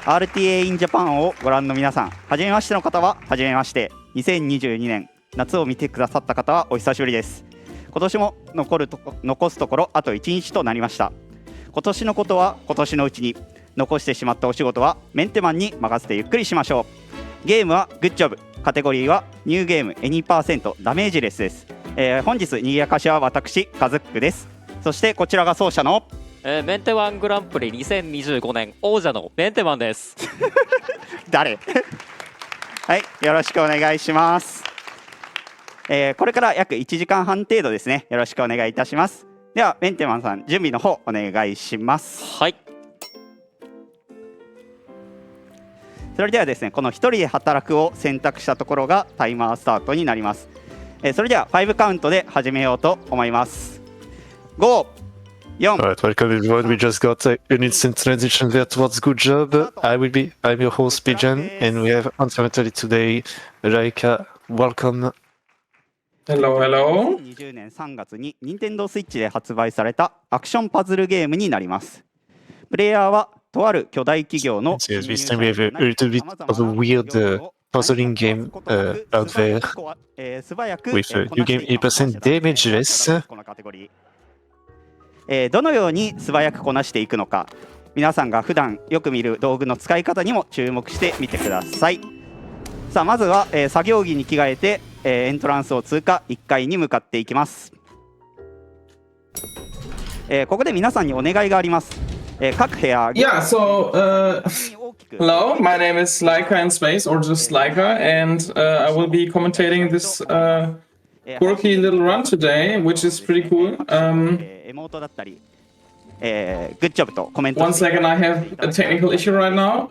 RTA in Japan をご覧の皆さん、はじめましての方ははじめまして。2022年夏を見てくださった方はお久しぶりです。今年も残すところあと1日となりました。今年のことは今年のうちに、残してしまったお仕事はメンテマンに任せてゆっくりしましょう。ゲームはグッジョブ、カテゴリーはニューゲームany% ダメージレスです。本日にぎやかしは私カズックです。そしてこちらが奏者のメンテワングランプリ2025年王者のメンテマンです。誰はい、よろしくお願いします。これから約1時間半程度ですね。よろしくお願いいたします。ではメンテマンさん、準備の方お願いします。はい。それではですね、この一人で働くを選択したところがタイマースタートになります。それでは5カウントで始めようと思います。5、4。Alright, welcome everyone. We just got an instant transition there towards good job. I'm your host Pigeon, and we have unfortunately today Laika. Welcome. Hello, hello. 2020年3月に Nintendo Switch で発売されたアクションパズルゲームになります。プレイヤーはとある巨大企業の Yes, this time we have a little bit of a weird puzzling game out there with new game 8% Damageless. どのように素早くこなしていくのか、皆さんが普段よく見る道具の使い方にも注目してみてください。さあ、まずは、作業着に着替えて、エントランスを通過、1階に向かっていきます。ここで皆さんにお願いがあります。各部屋 Yeah, so, hello, my name is Laika in space, or just Laika, and I will be commentating this quirky little run today, which is pretty cool. エモートだったり、グッジョブとコメント。One second, I have a technical issue right now.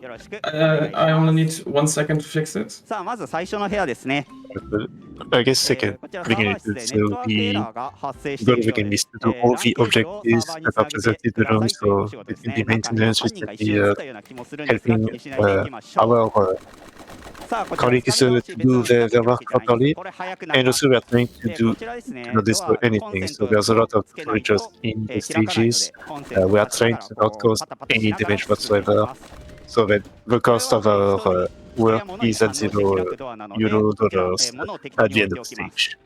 I only need 1 second to fix it. さあ、まず最初の部屋ですね。I guess second thing is so the goal can list to all the objectives that are presented in the room, so in the maintenance we can be helping our colleagues to do their work properly, and also we are trying to not destroy anything, so there's a lot of creatures in the stages. We are trying to not cause any damage whatsoever, so that the cost of our work is at $0 at the end of the stage.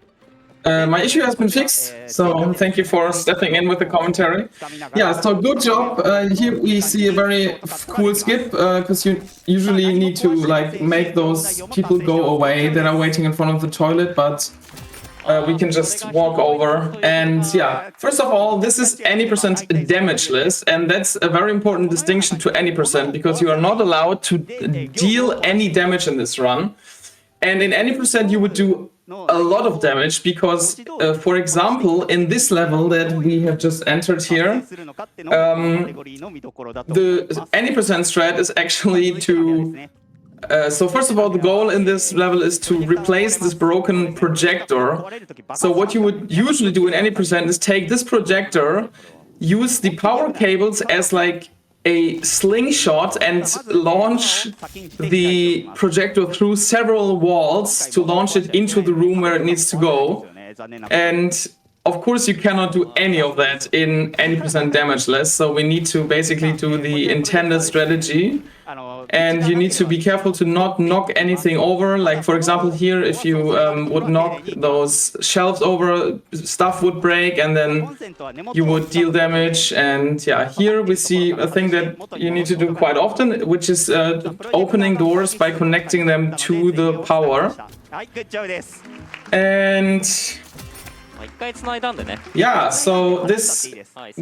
My issue has been fixed, so thank you for stepping in with the commentary. Yeah, so good job. Here we see a very cool skip, because you usually need to like make those people go away that are waiting in front of the toilet, but we can just walk over. And yeah, first of all, this is any % damageless, and that's a very important distinction to any %, because you are not allowed to deal any damage in this run. And in any % you would do a lot of damage, because for example in this level that we have just entered here, the any % strat is actually to so first of all, the goal in this level is to replace this broken projector. So what you would usually do in any % is take this projector, use the power cables as like a slingshot, and launch the projector through several walls to launch it into the room where it needs to go. And of course you cannot do any of that in any % damageless, so we need to basically do the intended strategy. And you need to be careful to not knock anything over. Like for example here, if you would knock those shelves over, stuff would break and then you would deal damage. And yeah, here we see a thing that you need to do quite often, which is opening doors by connecting them to the power. And yeah, so this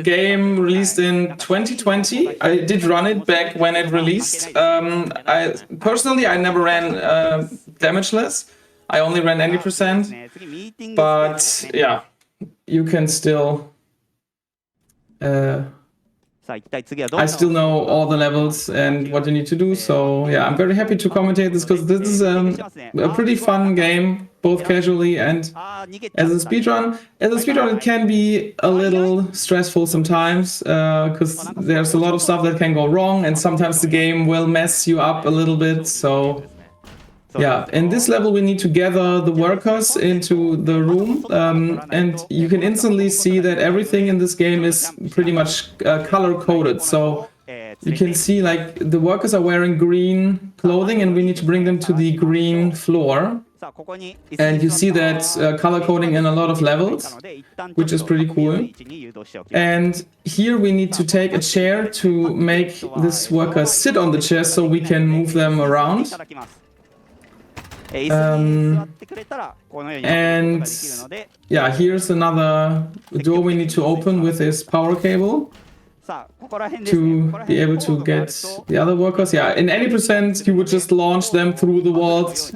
game released in 2020. I did run it back when it released. I personally never ran damageless. I only ran any %. But yeah, you can still. I still know all the levels and what you need to do. So yeah, I'm very happy to commentate this, because this is a pretty fun game, both casually and as a speedrun. As a speedrun, it can be a little stressful sometimes, because there's a lot of stuff that can go wrong, and sometimes the game will mess you up a little bit. So yeah, in this level we need to gather the workers into the room, and you can instantly see that everything in this game is pretty much color-coded. So you can see like the workers are wearing green clothing and we need to bring them to the green floor. And you see that color coding in a lot of levels, which is pretty cool. And here we need to take a chair to make this worker sit on the chair so we can move them around. And yeah, here's another door we need to open with this power cable to be able to get the other workers. Yeah, in any percent you would just launch them through the walls,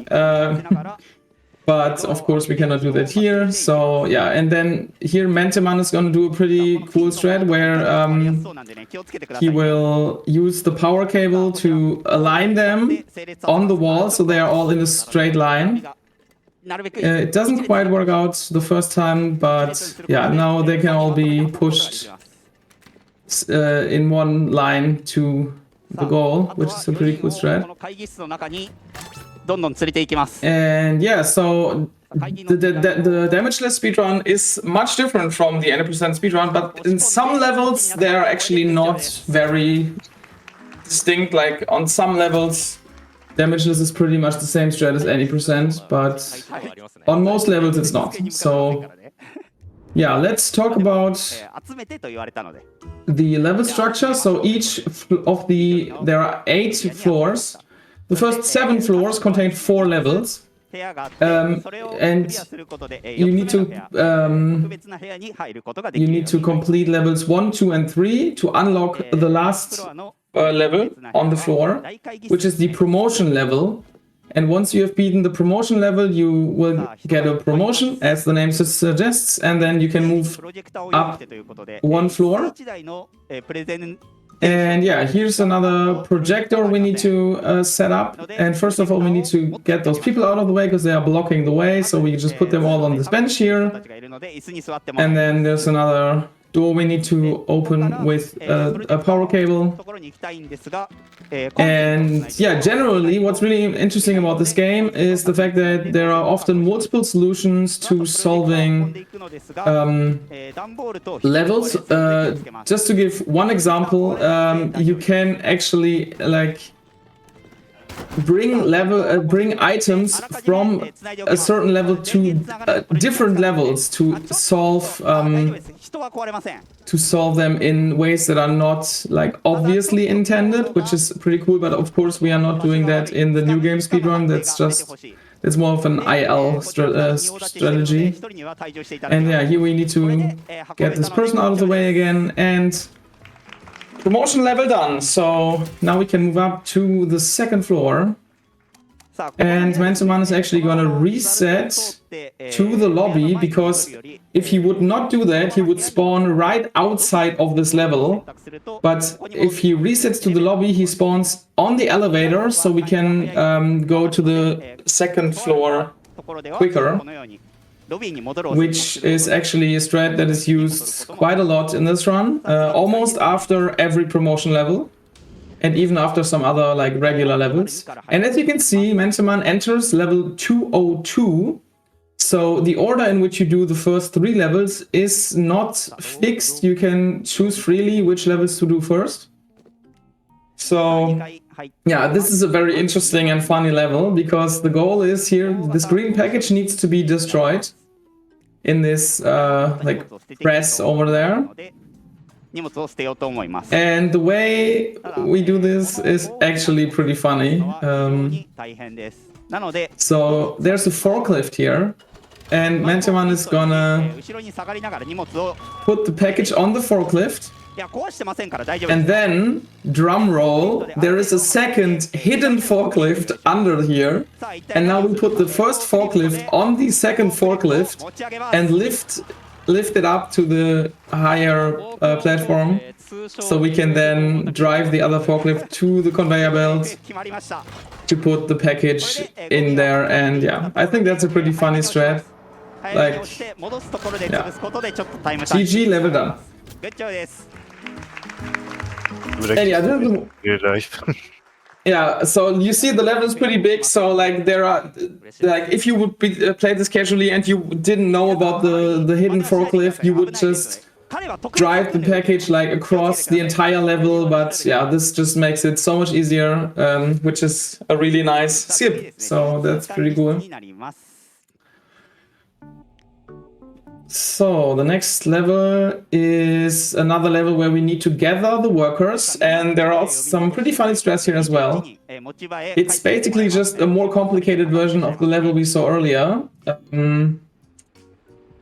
but of course we cannot do that here. So yeah, and then here Menteman is going to do a pretty cool strat where he will use the power cable to align them on the wall so they are all in a straight line. It doesn't quite work out the first time, but yeah, now they can all be pushed in one line to the goal, which is a pretty cool strat. And yeah, so the Damageless speedrun is much different from the 80% speedrun, but in some levels they are actually not very distinct. Like on some levels, Damageless is pretty much the same strat as 80%, but on most levels it's not. So yeah, let's talk about the level structure. So each of there are 8 floors. The first 7 floors contain 4 levels. And you need to complete levels 1, 2, and 3 to unlock the last level on the floor, which is the promotion level. And once you have beaten the promotion level, you will get a promotion, as the name suggests, and then you can move up 1 floor. And yeah, here's another projector we need to set up. And first of all, we need to get those people out of the way because they are blocking the way. So we just put them all on this bench here. And then there's another door we need to open with a power cable. And yeah, generally what's really interesting about this game is the fact that there are often multiple solutions to solving levels. Just to give one example, you can actually like bring items from a certain level to different levels to solve them in ways that are not like obviously intended, which is pretty cool. But of course we are not doing that in the new game speedrun. It's more of an IL strategy. And yeah, here we need to get this person out of the way again, and promotion level done. So now we can move up to the 2nd floor. And Menteman is actually going to reset to the lobby, because if he would not do that, he would spawn right outside of this level. But if he resets to the lobby, he spawns on the elevator, so we can go to the 2nd floor quicker, which is actually a strat that is used quite a lot in this run, almost after every promotion level, and even after some other like regular levels. And as you can see, Menteman enters level 202. So the order in which you do the first 3 levels is not fixed. You can choose freely which levels to do first. So yeah, this is a very interesting and funny level, because the goal is here, this green package needs to be destroyed in this like press over there. And the way we do this is actually pretty funny. So there's a forklift here, and Menteman is gonna put the package on the forklift. And then, drum roll, there is a second hidden forklift under here. And now we put the first forklift on the second forklift and lift it up to the higher platform, so we can then drive the other forklift to the conveyor belt to put the package in there. And yeah, I think that's a pretty funny strat. Like, yeah. GG, level done. And yeah, yeah, so you see the level is pretty big. So like there are, like if you would play this casually and you didn't know about the hidden forklift, you would just drive the package like across the entire level, but yeah, this just makes it so much easier, which is a really nice skip. So that's pretty cool. So the next level is another level where we need to gather the workers, and there are also some pretty funny strats here as well. It's basically just a more complicated version of the level we saw earlier.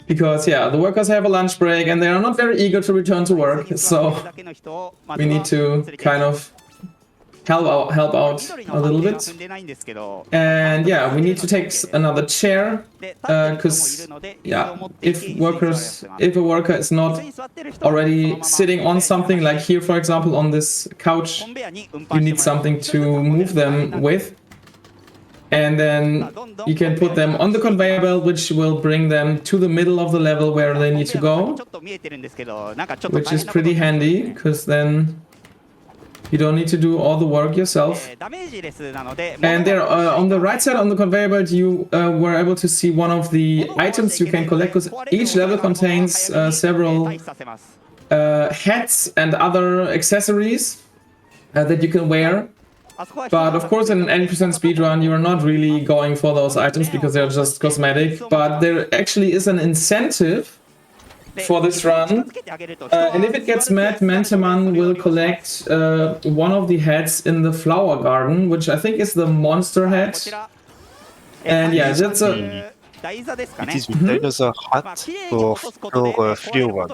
Because yeah, the workers have a lunch break and they are not very eager to return to work, so we need to kind of help out a little bit. And yeah, we need to take another chair, because yeah, if a worker is not already sitting on something, like here for example on this couch, you need something to move them with. And then you can put them on the conveyor belt, which will bring them to the middle of the level where they need to go, which is pretty handy, because then you don't need to do all the work yourself. And there, on the right side on the conveyor belt, you were able to see one of the items you can collect, because each level contains several hats and other accessories that you can wear. But of course, in an 80% speedrun, you are not really going for those items because they're just cosmetic. But there actually is an incentive for this run. And if it gets met, Menteman will collect one of the hats in the flower garden, which I think is the monster hat. And yeah, that's a... It is with dinosaur hat for flower.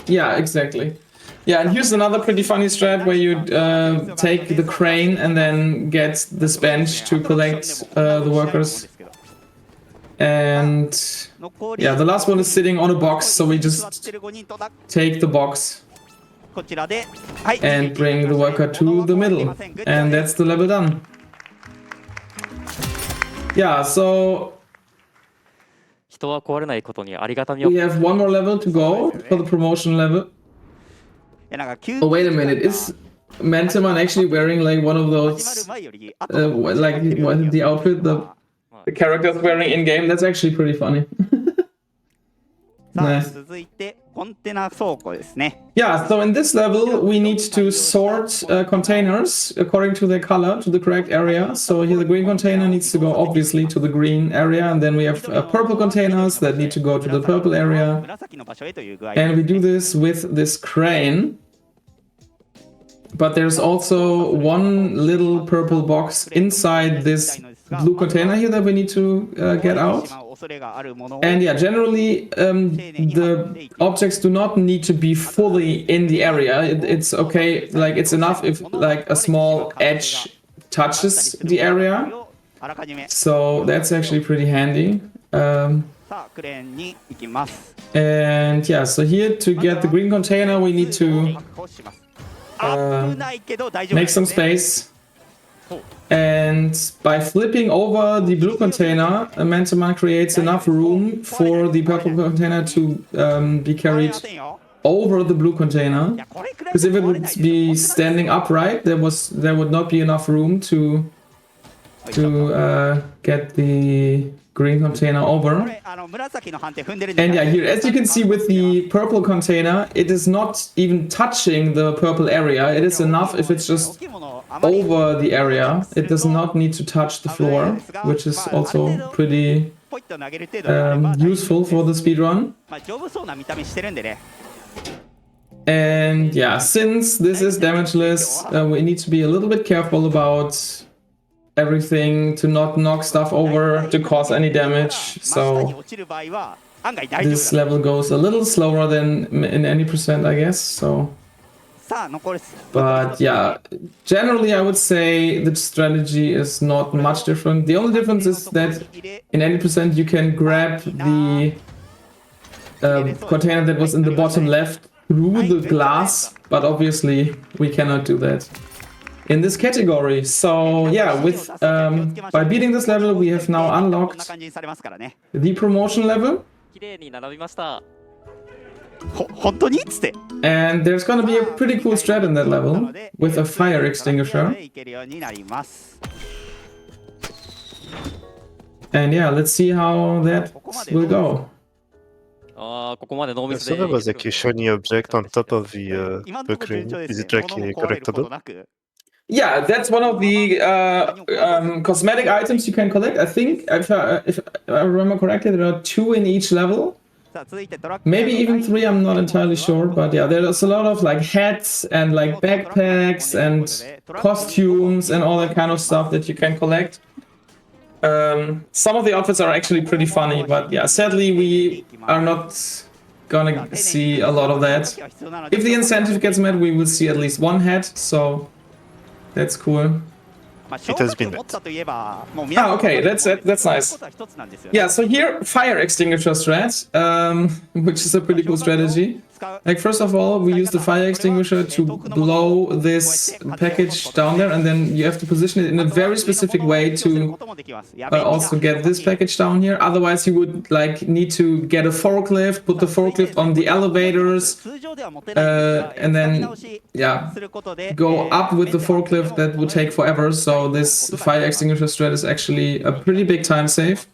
Yeah, exactly. Yeah, and here's another pretty funny strat where you take the crane and then get this bench to collect the workers. And yeah, the last one is sitting on a box, so we just take the box and bring the worker to the middle. And that's the level done. Yeah, so we have one more level to go for the promotion level. Oh, wait a minute, is Menteman actually wearing like one of those, like the outfit the character's wearing in-game? That's actually pretty funny. Nice. Yeah, so in this level we need to sort containers according to their color to the correct area. So here the green container needs to go obviously to the green area, and then we have purple containers that need to go to the purple area. And we do this with this crane. But there's also one little purple box inside this blue container here that we need to get out. And yeah, generally the objects do not need to be fully in the area. It's okay, like it's enough if like a small edge touches the area. So that's actually pretty handy. And yeah, so here to get the green container we need to make some space, and by flipping over the blue container, Menteman creates enough room for the purple container to be carried over the blue container, because if it would be standing upright, there would not be enough room to get the green container over. And yeah, here as you can see with the purple container, it is not even touching the purple area. It is enough if it's just over the area. It does not need to touch the floor, which is also pretty useful for the speedrun. And yeah, since this is damageless, we need to be a little bit careful about everything, to not knock stuff over to cause any damage. So this level goes a little slower than in any percent, I guess. So, but yeah, generally I would say the strategy is not much different. The only difference is that in any percent you can grab the container that was in the bottom left through the glass, but obviously we cannot do that in this category. So yeah, with by beating this level we have now unlocked the promotion level. And there's gonna be a pretty cool strat in that level with a fire extinguisher. And yeah, let's see how that will go. ここまでノーミス So で there was like a shiny object on top of the 今のところ順 screen. 調です Is ね it like 物も壊れること collectible? なく Yeah, that's one of the cosmetic items you can collect. I think, if I remember correctly, there are 2 in each level. さあ続いてトラック Maybe even 3, I'm not entirely sure. But yeah, there's a lot of like hats and like backpacks and costumes and all that kind of stuff that you can collect. Some of the outfits are actually pretty funny, but yeah, sadly we are not gonna see a lot of that. If the incentive gets met, we will see at least 1 hat, so that's cool. It has been met. Okay, that's nice. Yeah, so here, fire extinguisher strat, which is a pretty cool strategy. Like, first of all, we use the fire extinguisher to blow this package down there, and then you have to position it in a very specific way to also get this package down here. Otherwise, you would like need to get a forklift, put the forklift on the elevators, and then yeah, go up with the forklift. That would take forever. So this fire extinguisher strat is actually a pretty big time save.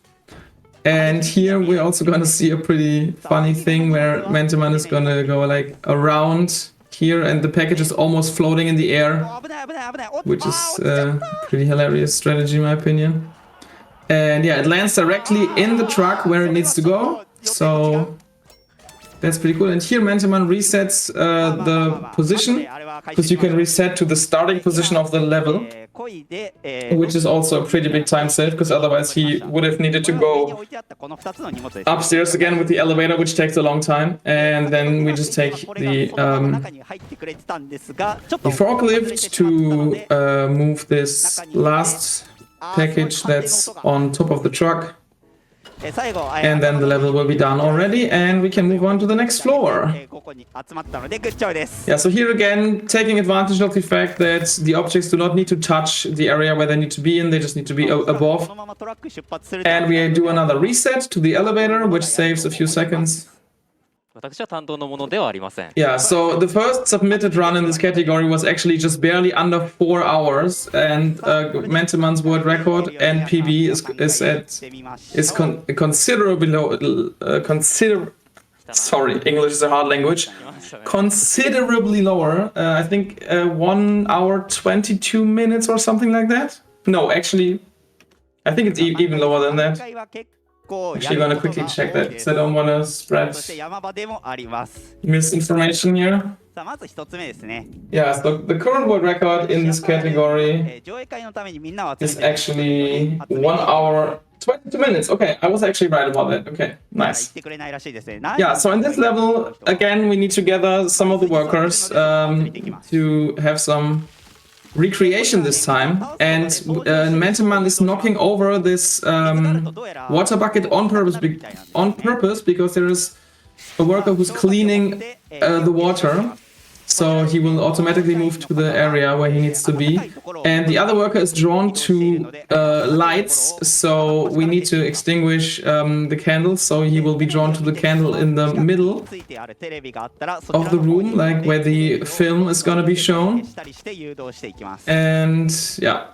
And here we're also gonna see a pretty funny thing where Mean Man is gonna go like around here and the package is almost floating in the air, which is a pretty hilarious strategy in my opinion. And yeah, it lands directly in the truck where it needs to go, so that's pretty cool. And here Man resets the position, because you can reset to the starting position of the level, which is also a pretty big time save, because otherwise he would have needed to go upstairs again with the elevator, which takes a long time. And then we just take the forklift to move this last package that's on top of the truck. And then the level will be done already, and we can move on to the next floor. Yeah, so here again, taking advantage of the fact that the objects do not need to touch the area where they need to be in, they just need to be above. And we do another reset to the elevator, which saves a few seconds. 私は担当のものではありません。 Yeah, so the first submitted run in this category was actually just barely under 4 hours, and Menteman's world record and PB is considerably low. Sorry, English is a hard language. Considerably lower. I think 1 hour 22 minutes or something like that. No, actually, I think it's even lower than that. Actually, I'm gonna quickly check that because I don't want to spread misinformation here. Yeah, so the current world record in this category is actually 1 hour 22 minutes. Okay, I was actually right about that. Okay, nice. Yeah, so in this level, again, we need to gather some of the workers to have some recreation this time, and Menteman is knocking over this water bucket on purpose because there is a worker who's cleaning the water, so he will automatically move to the area where he needs to be. And the other worker is drawn to lights, so we need to extinguish the candles, so he will be drawn to the candle in the middle of the room, like where the film is gonna be shown. And yeah,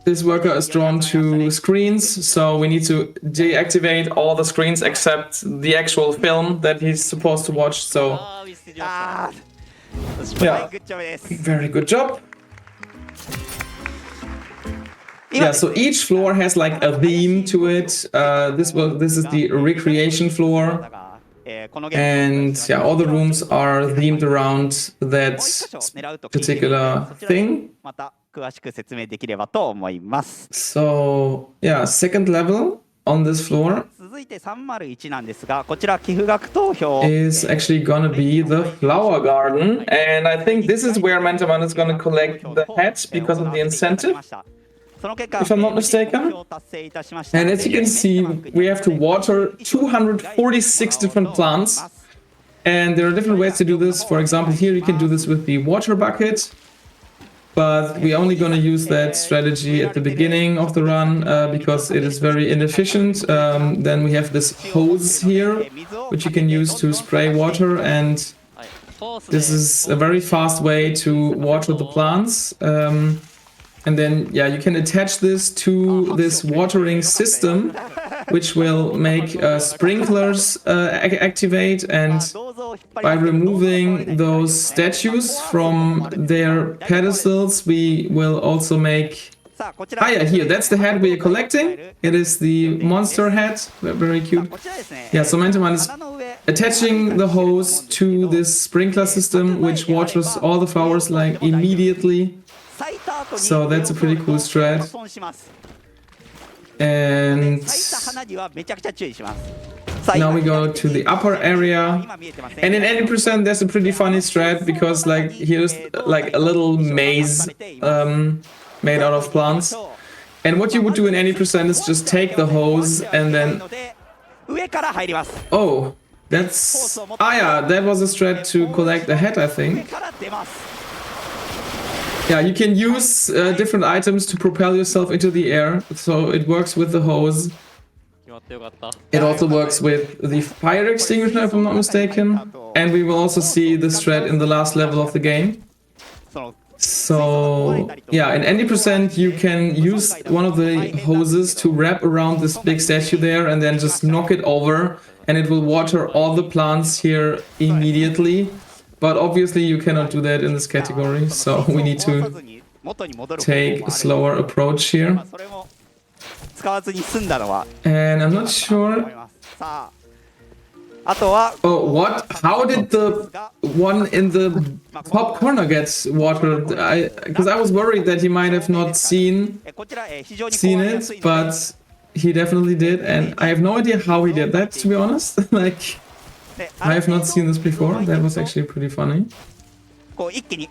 this worker is drawn to screens, so we need to deactivate all the screens except the actual film that he's supposed to watch. So yeah, very good job. Yeah, so each floor has like a theme to it. This is the recreation floor, and yeah, all the rooms are themed around that particular thing. So yeah, second level on this floor is actually gonna be the flower garden, and I think this is where Menteman is gonna collect the hats because of the incentive, if I'm not mistaken. And as you can see, we have to water 246 different plants, and there are different ways to do this. For example, here you can do this with the water bucket, but we're only going to use that strategy at the beginning of the run because it is very inefficient. Then we have this hose here, which you can use to spray water, and this is a very fast way to water the plants. And then, yeah, you can attach this to this watering system which will make sprinklers activate, and by removing those statues from their pedestals, we will also make... Ah yeah, here, that's the head we are collecting. It is the monster head, very cute. Yeah, so Menteman is attaching the hose to this sprinkler system, which waters all the flowers like immediately. So that's a pretty cool strat. And now we go to the upper area, and in 80% there's a pretty funny strat, because like here's like a little maze made out of plants, and what you would do in 80% is just take the hose and then... Oh, that's... Ah yeah, that was a strat to collect a head, I think. Yeah, you can use different items to propel yourself into the air, so it works with the hose. It also works with the fire extinguisher, if I'm not mistaken, and we will also see this strat in the last level of the game. So yeah, in 80% you can use one of the hoses to wrap around this big statue there and then just knock it over, and it will water all the plants here immediately. But obviously you cannot do that in this category, so we need to take a slower approach here. And I'm not sure... Oh, what? How did the one in the top corner get watered? Because I was worried that he might have not seen it, but he definitely did, and I have no idea how he did that, to be honest. Like, I have not seen this before. That was actually pretty funny. Okay.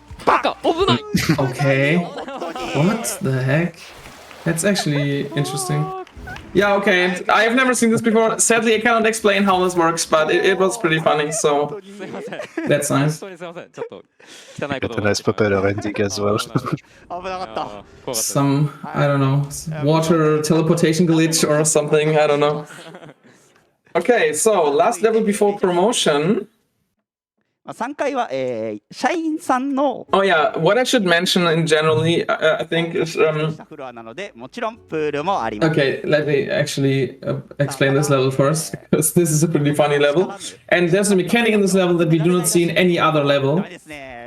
What the heck? That's actually interesting. Yeah, okay. I have never seen this before. Sadly, I cannot explain how this works, but it was pretty funny, so that's nice. Got a nice propeller ending as well. Some, I don't know, water teleportation glitch or something, I don't know. Okay, so last level before promotion. Oh yeah, what I should mention in generally, I think is... Okay, let me actually explain this level first, because this is a pretty funny level. And there's a mechanic in this level that we do not see in any other level.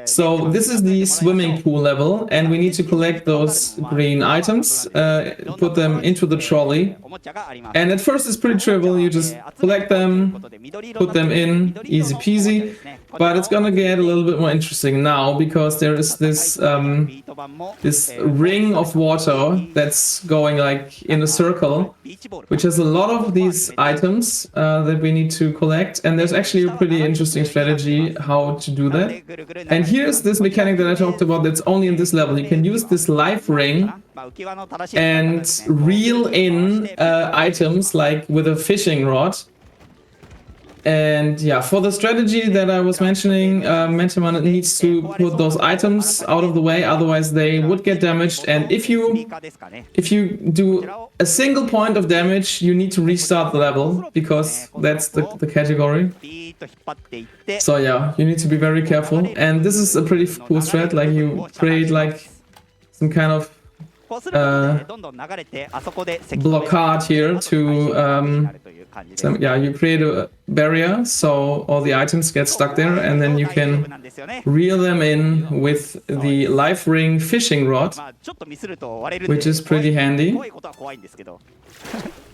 So this is the swimming pool level, and we need to collect those green items, put them into the trolley. And at first it's pretty trivial, you just collect them, put them in, easy peasy. But it's gonna get a little bit more interesting now, because there is this this ring of water that's going like in a circle, which has a lot of these items that we need to collect, and there's actually a pretty interesting strategy how to do that. And here's this mechanic that I talked about that's only in this level. You can use this life ring and reel in items like with a fishing rod. And yeah, for the strategy that I was mentioning, Menteman needs to put those items out of the way, otherwise they would get damaged. And if you do a single point of damage, you need to restart the level, because that's the category. So yeah, you need to be very careful. And this is a pretty cool strat, like you create like some kind of blockade here to you create a barrier so all the items get stuck there, and then you can reel them in with the life ring fishing rod, which is pretty handy.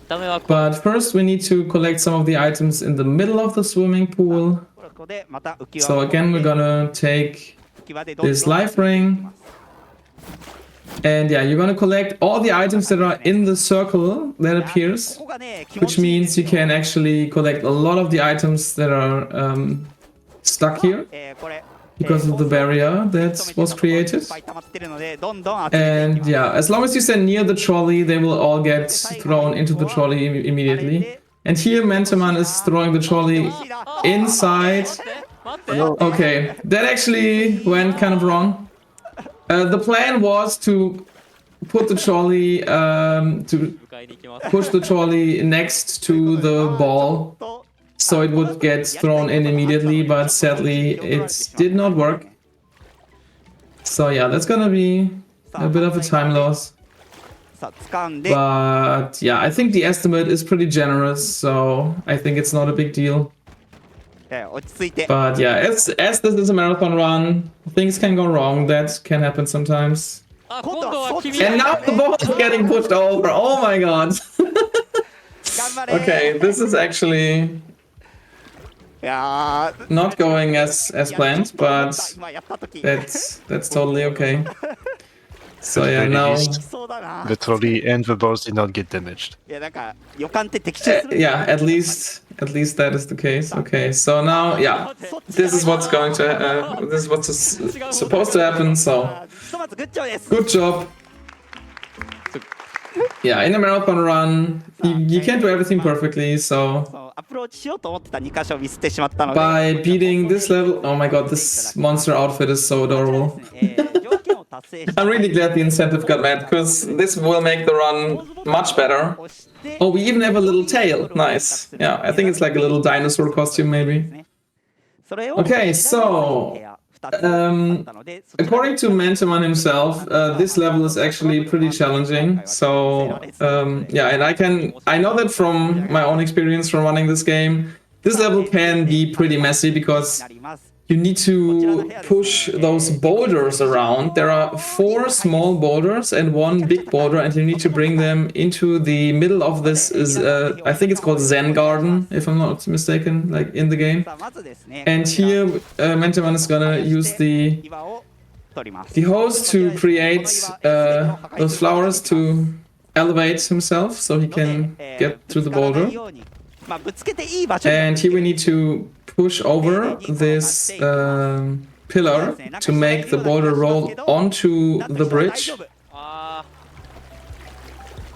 But first we need to collect some of the items in the middle of the swimming pool. So again, we're gonna take this life ring. And yeah, you're gonna collect all the items that are in the circle that appears, which means you can actually collect a lot of the items that are stuck here because of the barrier that was created. And yeah, as long as you stand near the trolley, they will all get thrown into the trolley immediately. And here Menteman is throwing the trolley inside. Okay, that actually went kind of wrong. The plan was to put the trolley, to push the trolley next to the ball, so it would get thrown in immediately, but sadly it did not work. So yeah, that's gonna be a bit of a time loss. さあ掴んで、 But yeah, I think the estimate is pretty generous, so I think it's not a big deal. 落ち着いて、 But yeah, as this is a marathon run, things can go wrong. That can happen sometimes. あ、今度は君 And now the ball is getting pushed over. Oh my god. 頑張れ。 Okay, this is actually いやー not going as planned, but 今やった時 that's totally okay. So yeah, Very now easy. そうだな。 The trolley and the balls did not get damaged. いやなんか予感って的中する。 yeah, at least that is the case. Okay, so now yeah, this is what's going to this is what's supposed to happen. So ひとまずグッジョブです。 good job. Yeah, in a marathon run, you can't do everything perfectly. So そうアプローチしようと思ってた2箇所ミスってしまったので、 by beating this level, oh my god, this monster outfit is so adorable. 条件を達成した I'm really glad the incentive got met because this will make the run much better. 押して Oh, we even have a little tail. Nice. Yeah, I think it's like a little dinosaur costume, maybe. それを Okay, so, according to Menteman himself, this level is actually pretty challenging. So, yeah, and I know that from my own experience from running this game, this level can be pretty messy because なります。 you need to push those boulders around. There are 4 small boulders and 1 big boulder, and you need to bring them into the middle of this. I think it's called Zen Garden, if I'm not mistaken, like in the game. さあまずですね。 And here, Menteman is gonna use the 岩を取ります。 hose to create those flowers to elevate himself so he can get to the boulder. まあぶつけていい場所に And here we need to push over this pillar to make the boulder roll onto the bridge. あ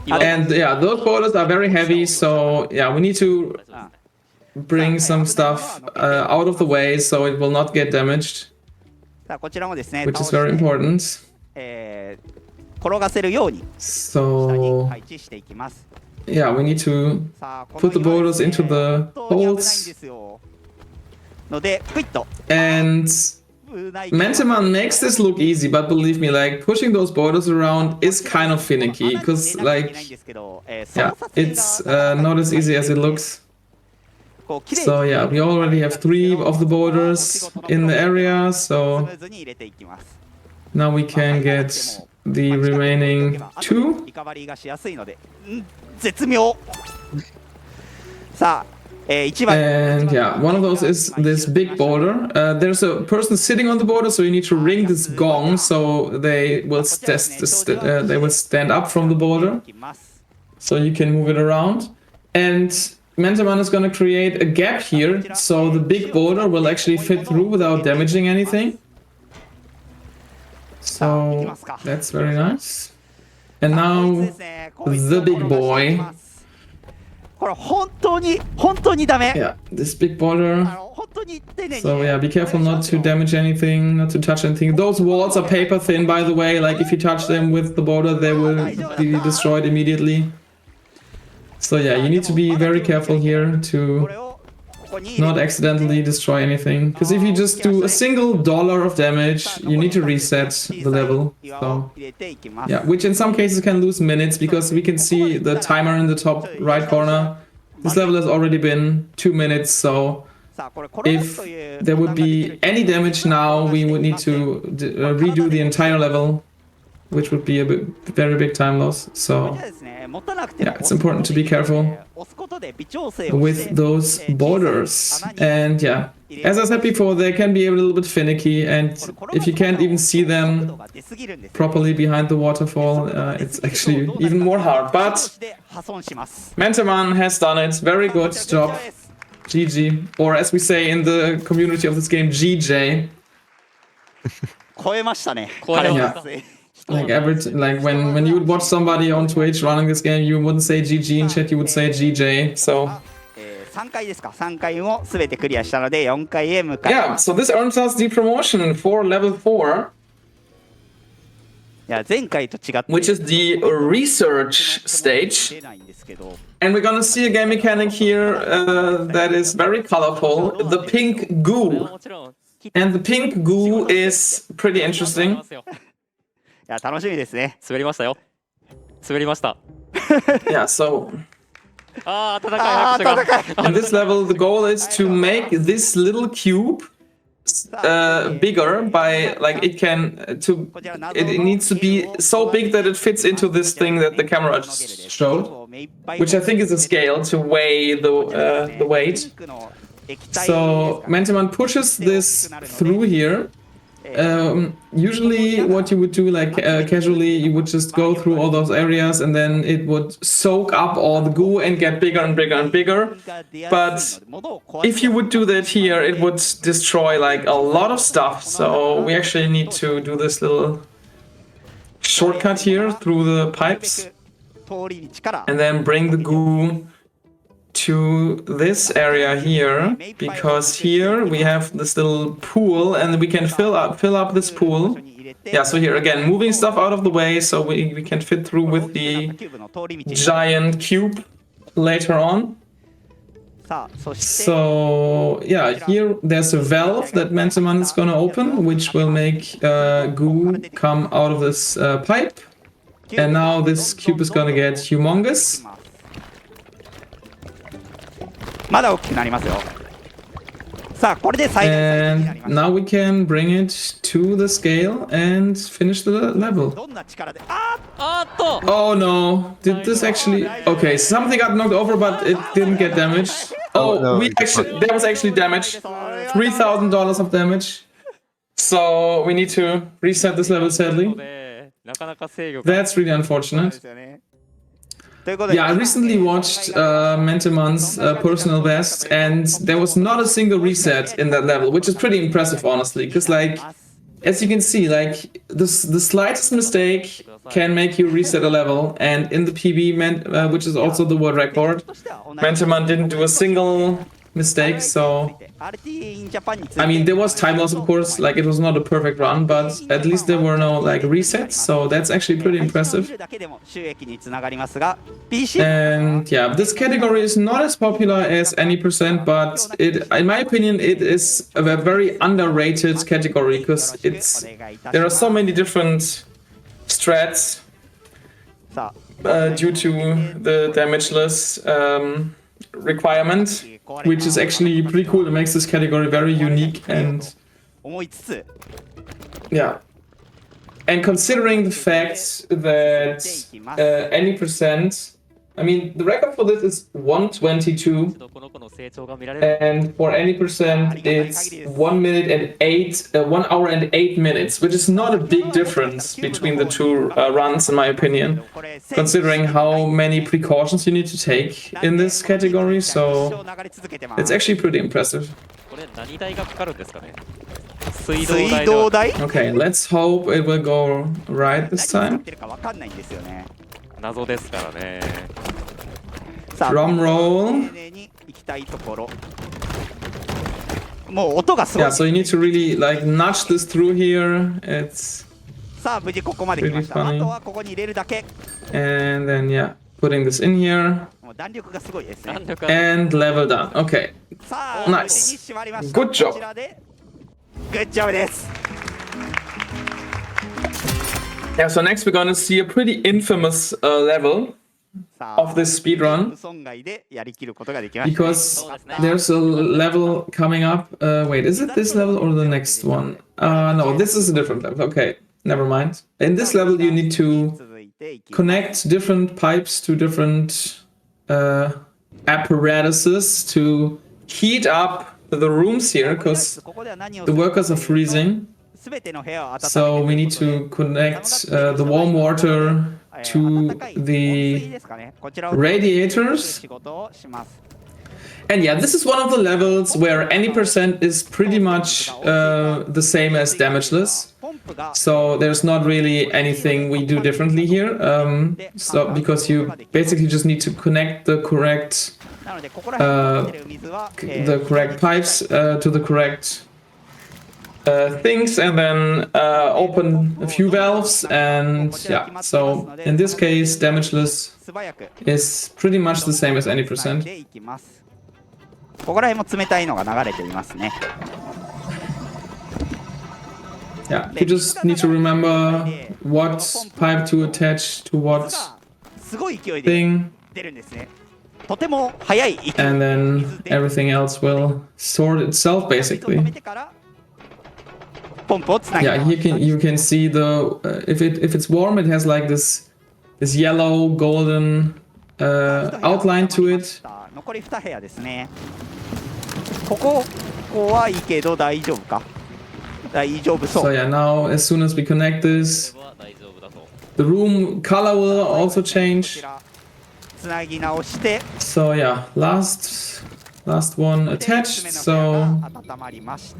And yeah, those boulders are very heavy, so yeah, we need to bring some stuff out of the way so it will not get damaged, さあこちらもですね、 which is very important. 転がせるように下に So 配置していきます。 yeah, we need to さあこ put the のように boulders です into ね the 本当に危ないん holes. ですよ。のでクイッと And 危ない Menteman makes this look easy, but believe me, like pushing those borders around is kind of finicky because, like, yeah, it's not as easy as it looks. So yeah, we already have 3 of the borders in the area, so now we can get the remaining 2. リカバリーがしやすいので、絶妙。さあ、1番 And yeah, one of those is this big boulder. There's a person sitting on the boulder, so you need to ring this gong so they will stand up from the boulder, so you can move it around. And Menteman is going to create a gap here, so the big boulder will actually fit through without damaging anything. So that's very nice. And now the big boy. これ本当にダメ。 Yeah, this big boulder. 本当に丁寧に So yeah, be careful not to damage anything, not to touch anything. Those walls are paper thin, by the way. Like if you touch them with the boulder, they will be destroyed immediately. So yeah, you need to be very careful here こ to れをここに入れ not て accidentally destroy anything. Because if you just do a single dollar of damage, you need to reset the level. 岩 So を入れていきます。 yeah, which in some cases can lose minutes because we can see the timer in the top right corner. This level has already been 2 minutes, so さあこれ転がす if という there would be any damage now, we would need to redo the entire level, which would be a very big time loss. これ So じゃですね、持たなくても yeah, it's important to be careful 押すことで微調整をして with those borders. And yeah, as I said before, they can be a little bit finicky, and if you can't even see them properly behind the waterfall, it's actually even more hard. But Menteman has done it. Very good job. GG. Or as we say in the community of this game, GJ. 超えましたね。超えました Like when you would watch somebody on Twitch running this game, you wouldn't say GG in chat, you would say GJ. So 3回ですか。3回もすべてクリアしたので4回へ向かい yeah, ます。 so this earns us the promotion for level 4, いや前回と違って which is the research stage. 出ないんですけど、 And we're gonna see a game mechanic here that is very colorful. The pink goo. もちろん And the pink goo is pretty interesting. いや楽しみですね。滑りましたよ。滑りました。Yeah, so ああ、温かい拍手が。in this level, the goal is to make this little cube bigger by like it needs to be so big that it fits into this thing that the camera just showed, which I think is a scale to weigh the weight. So Menteman pushes this through here. Usually what you would do like casually, you would just go through all those areas and then it would soak up all the goo and get bigger and bigger and bigger. But if you would do that here, it would destroy like a lot of stuff. So we actually need to do this little shortcut here through the pipes and then bring the goo to this area here, because here we have this little pool and we can fill up this pool. Yeah, so here again, moving stuff out of the way so we can fit through with the giant cube later on. So yeah, here there's a valve that Menteman is gonna open, which will make goo come out of this pipe. And now this cube is gonna get humongous. まだ大きくなりますよ。さあ、これで最後になり And ます。 now we can bring it to the scale and finish the level. どんな力で、あーっと Oh no, did this actually... Okay, something got knocked over, but it didn't get damaged. Oh, no, there was actually damage. $3,000 of damage. So we need to reset this level, sadly. なかなか制御が That's really unfortunate. ですよね。ということで、 Yeah, I recently watched Menteman's personal best, and there was not a single reset in that level, which is pretty impressive, honestly. Because, like, as you can see, like the slightest mistake can make you reset a level, and in the PB, which is also the world record, Menteman didn't do a single mistake. So, I mean, there was time loss, of course. Like, it was not a perfect run, but at least there were no like resets. So that's actually pretty impressive. And yeah, this category is not as popular as any percent, but in my opinion, it is a very underrated category because there are so many different strats due to the damageless requirement, which is actually pretty cool. It makes this category very unique and yeah. And considering the fact that any percent, I mean, the record for this is 122, この子の成長が見られる and for any percent, it's 1 hour and 8 minutes, which is not a big difference between the two runs, in my opinion, considering how many precautions you need to take in this category. So it's actually pretty impressive. これ何代がかかるんですかね。水水道代 Okay, let's hope it will go right this 何 time. 使ってるか分かんないんですよね。謎ですからね。さあ、 Drum roll. 丁寧に行きたいところ。もう音がすごい。 Yeah, so you need to really like nudge this through here. It's さあ、無事ここまで来ました。 Really funny. あとはここに入れるだけ。 and then yeah, putting this in here もう弾力がすごいですね。弾力 and level done. Okay. さあ、 Nice. これに締まりました。 Good job. こちらでグッジョブです。 Yeah, so next we're gonna see a pretty infamous level さあ of this speedrun 無損害でやりきることができましたね。 because there's a level coming up. Wait, is it this level or the next one? No, this is a different level. Okay, never mind. In this level, you need to 続いていきます。 connect different pipes to different apparatuses to heat up the rooms here because ここでは何を the workers are freezing. 全ての部屋を温めて So we need to connect the warm water to the radiators. And yeah, this is one of the levels where any percent is pretty much the same as damageless. So there's not really anything we do differently here. So because you basically just need to connect the correct pipes to the correct things and then open a few valves, and yeah, so in this case damageless is pretty much the same as any percent. ここら辺も冷たいのが流れていますね。 Yeah, you just need to remember what pipe to attach to what すごい勢いで thing, 出るんですね。とても速い勢い and then everything else will sort itself 止 basically. めてからポンプをつなぎ Yeah, ます。 you can see the if it's warm, it has like this yellow golden outline to it. 残り2部屋ですね。ここはいいけど大丈夫か。大丈夫そ So う。 yeah, now as soon as we connect this, これは大丈夫だと。 the room color will also change. つなぎ直して So yeah, last one attached. で So 温まりました。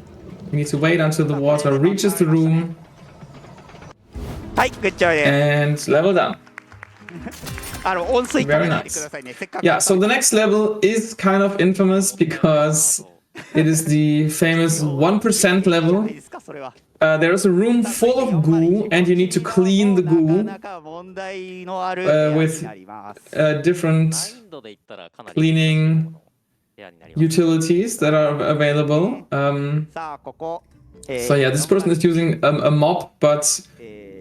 we need to wait until the water reaches the room はい、グッジョブです。 and level down. 温水止めないでくださいね。せっかく Yeah, so the next level is kind of infamous because it is the famous 1% い level. いですかそれは。 There is a room full of goo and you need to clean the な goo かなか問題のある部屋 with になります。 different 難易度で言ったらかなり cleaning 部屋になります。 utilities that are available. さあここ。 So yeah, this person is using a mop, but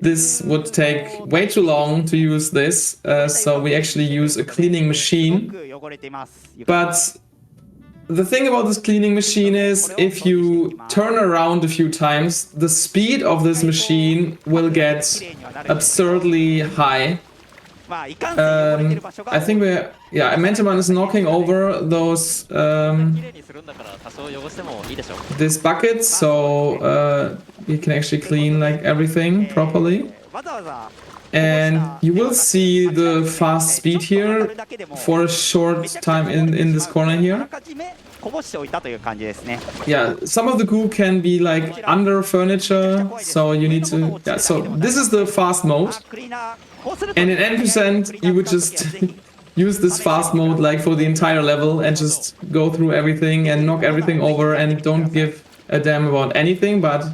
this would take way too long to use this. So we actually use a cleaning machine. すごく汚れています。 But the thing about this cleaning machine is if you turn around a few times, the speed of this machine will get absurdly high. まあいかんせん汚れてる場所が I think Menteman is knocking over those 綺麗にするんだから多少汚してもいいでしょ。 this bucket, so you can actually clean like everything properly. わざわざ And you will see the fast speed here for a short time in this corner あら here. かじめこぼしておいたという感じですね。 Yeah, some of the goo can be like under furniture, so you need to. Yeah, so this is the fast mode, クリーナーこうすると and in N%, you would just use this fast mode like for the entire level and just go through everything and knock everything over and don't give a damn about anything. But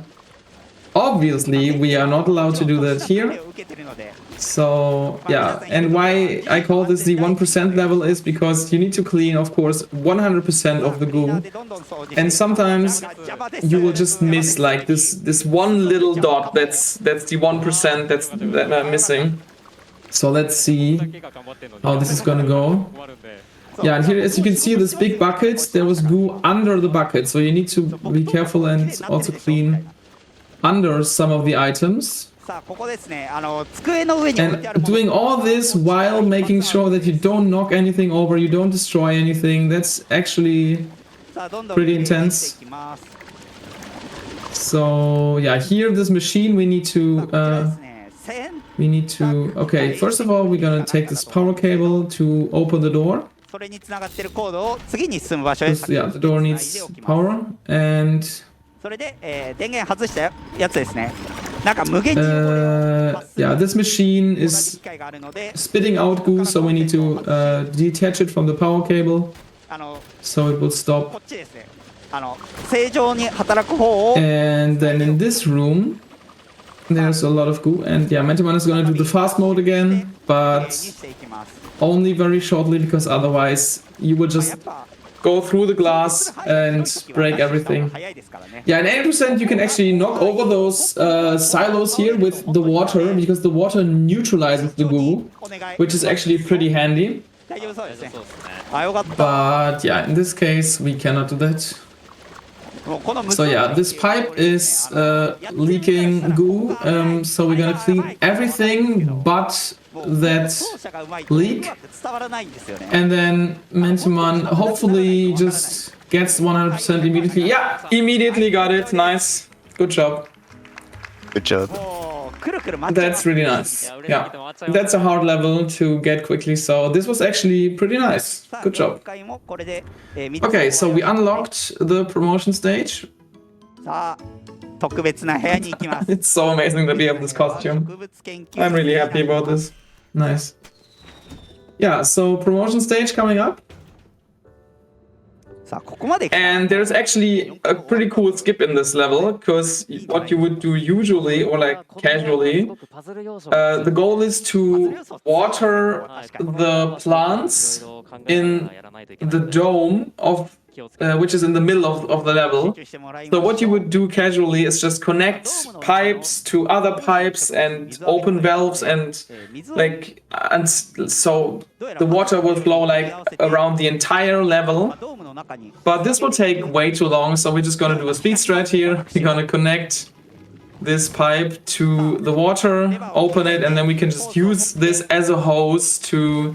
obviously, we are not allowed to do that here. 受けてるので So yeah, and why I call this the 1% level is because you need to clean, of course, 100% of the クリーナー goo. でどんどん掃除して And sometimes 邪魔です you will just miss like this one little dot that's the 1% that I'm missing. So let's see だけが頑張ってんのに how this is gonna go. 困るんで。 Yeah, and here as you can see this big bucket, there was goo under the bucket, so you need to be careful and also clean under some of the items. さあここですね。机の上に置いてあ And るもの doing all this while making sure that you don't knock anything over, you don't destroy anything, that's actually さあどんどん pretty 入れてい intense. きます。 So yeah, here this machine we need to こちらですね。線 we need to okay, first of all we're gonna take this power cable to open the door. それにつながっているコードを次に進む場所へ Because, yeah, the door つないで needs おきます。 power and それで、電源外したやつですね。なんか無限に汚れを発する yeah, this machine 同じ is 機械があるので、 spitting out goo, so we need to detach it from the power cable あの so it will stop. こっちですね。正常に働く方を And then in this room, there's a lot of goo. And yeah, Metaman is gonna do the fast mode again, に but していきます。 only very shortly because otherwise you would や just っぱ go through the glass and break everything. 早いですからね。 Yeah, in 80% you can actually knock over those silos here with the water because the water neutralizes the goo, お願い。 which is actually pretty handy. 大丈夫そうですねそう。ですね。あ、よかった。 But yeah, in this case we cannot do that. もうこの向こう So yeah, this pipe is leaking goo, so we're gonna clean everything but that 操作がうまいとう leak. まく伝わらないんですよね。 And then Mentiman hopefully just gets 100% immediately. Yeah, immediately got it. Nice. Good job. Good job. もうくるくる回っちゃいま That's す。 really nice. Yeah, that's a hard level to get quickly. So this was actually pretty nice. さあ Good job. 今回もこれで、3つ Okay, so we unlocked the promotion stage. さあ特別な部屋に行きます。 It's so amazing that we have this costume. 植物研究 I'm really happy about this. Nice. Yeah, so promotion stage coming up. さあここまで来た And there's actually a pretty cool skip in this level, because what you would do usually or like casually, the goal is to water the plants in the dome of which is in the middle of the level. So what you would do casually is just connect pipes to other pipes and open valves and so the water will flow like around the entire level. But this will take way too long, so we're just gonna do a speed strat here. We're gonna connect this pipe to the water, open it, and then we can just use this as a hose to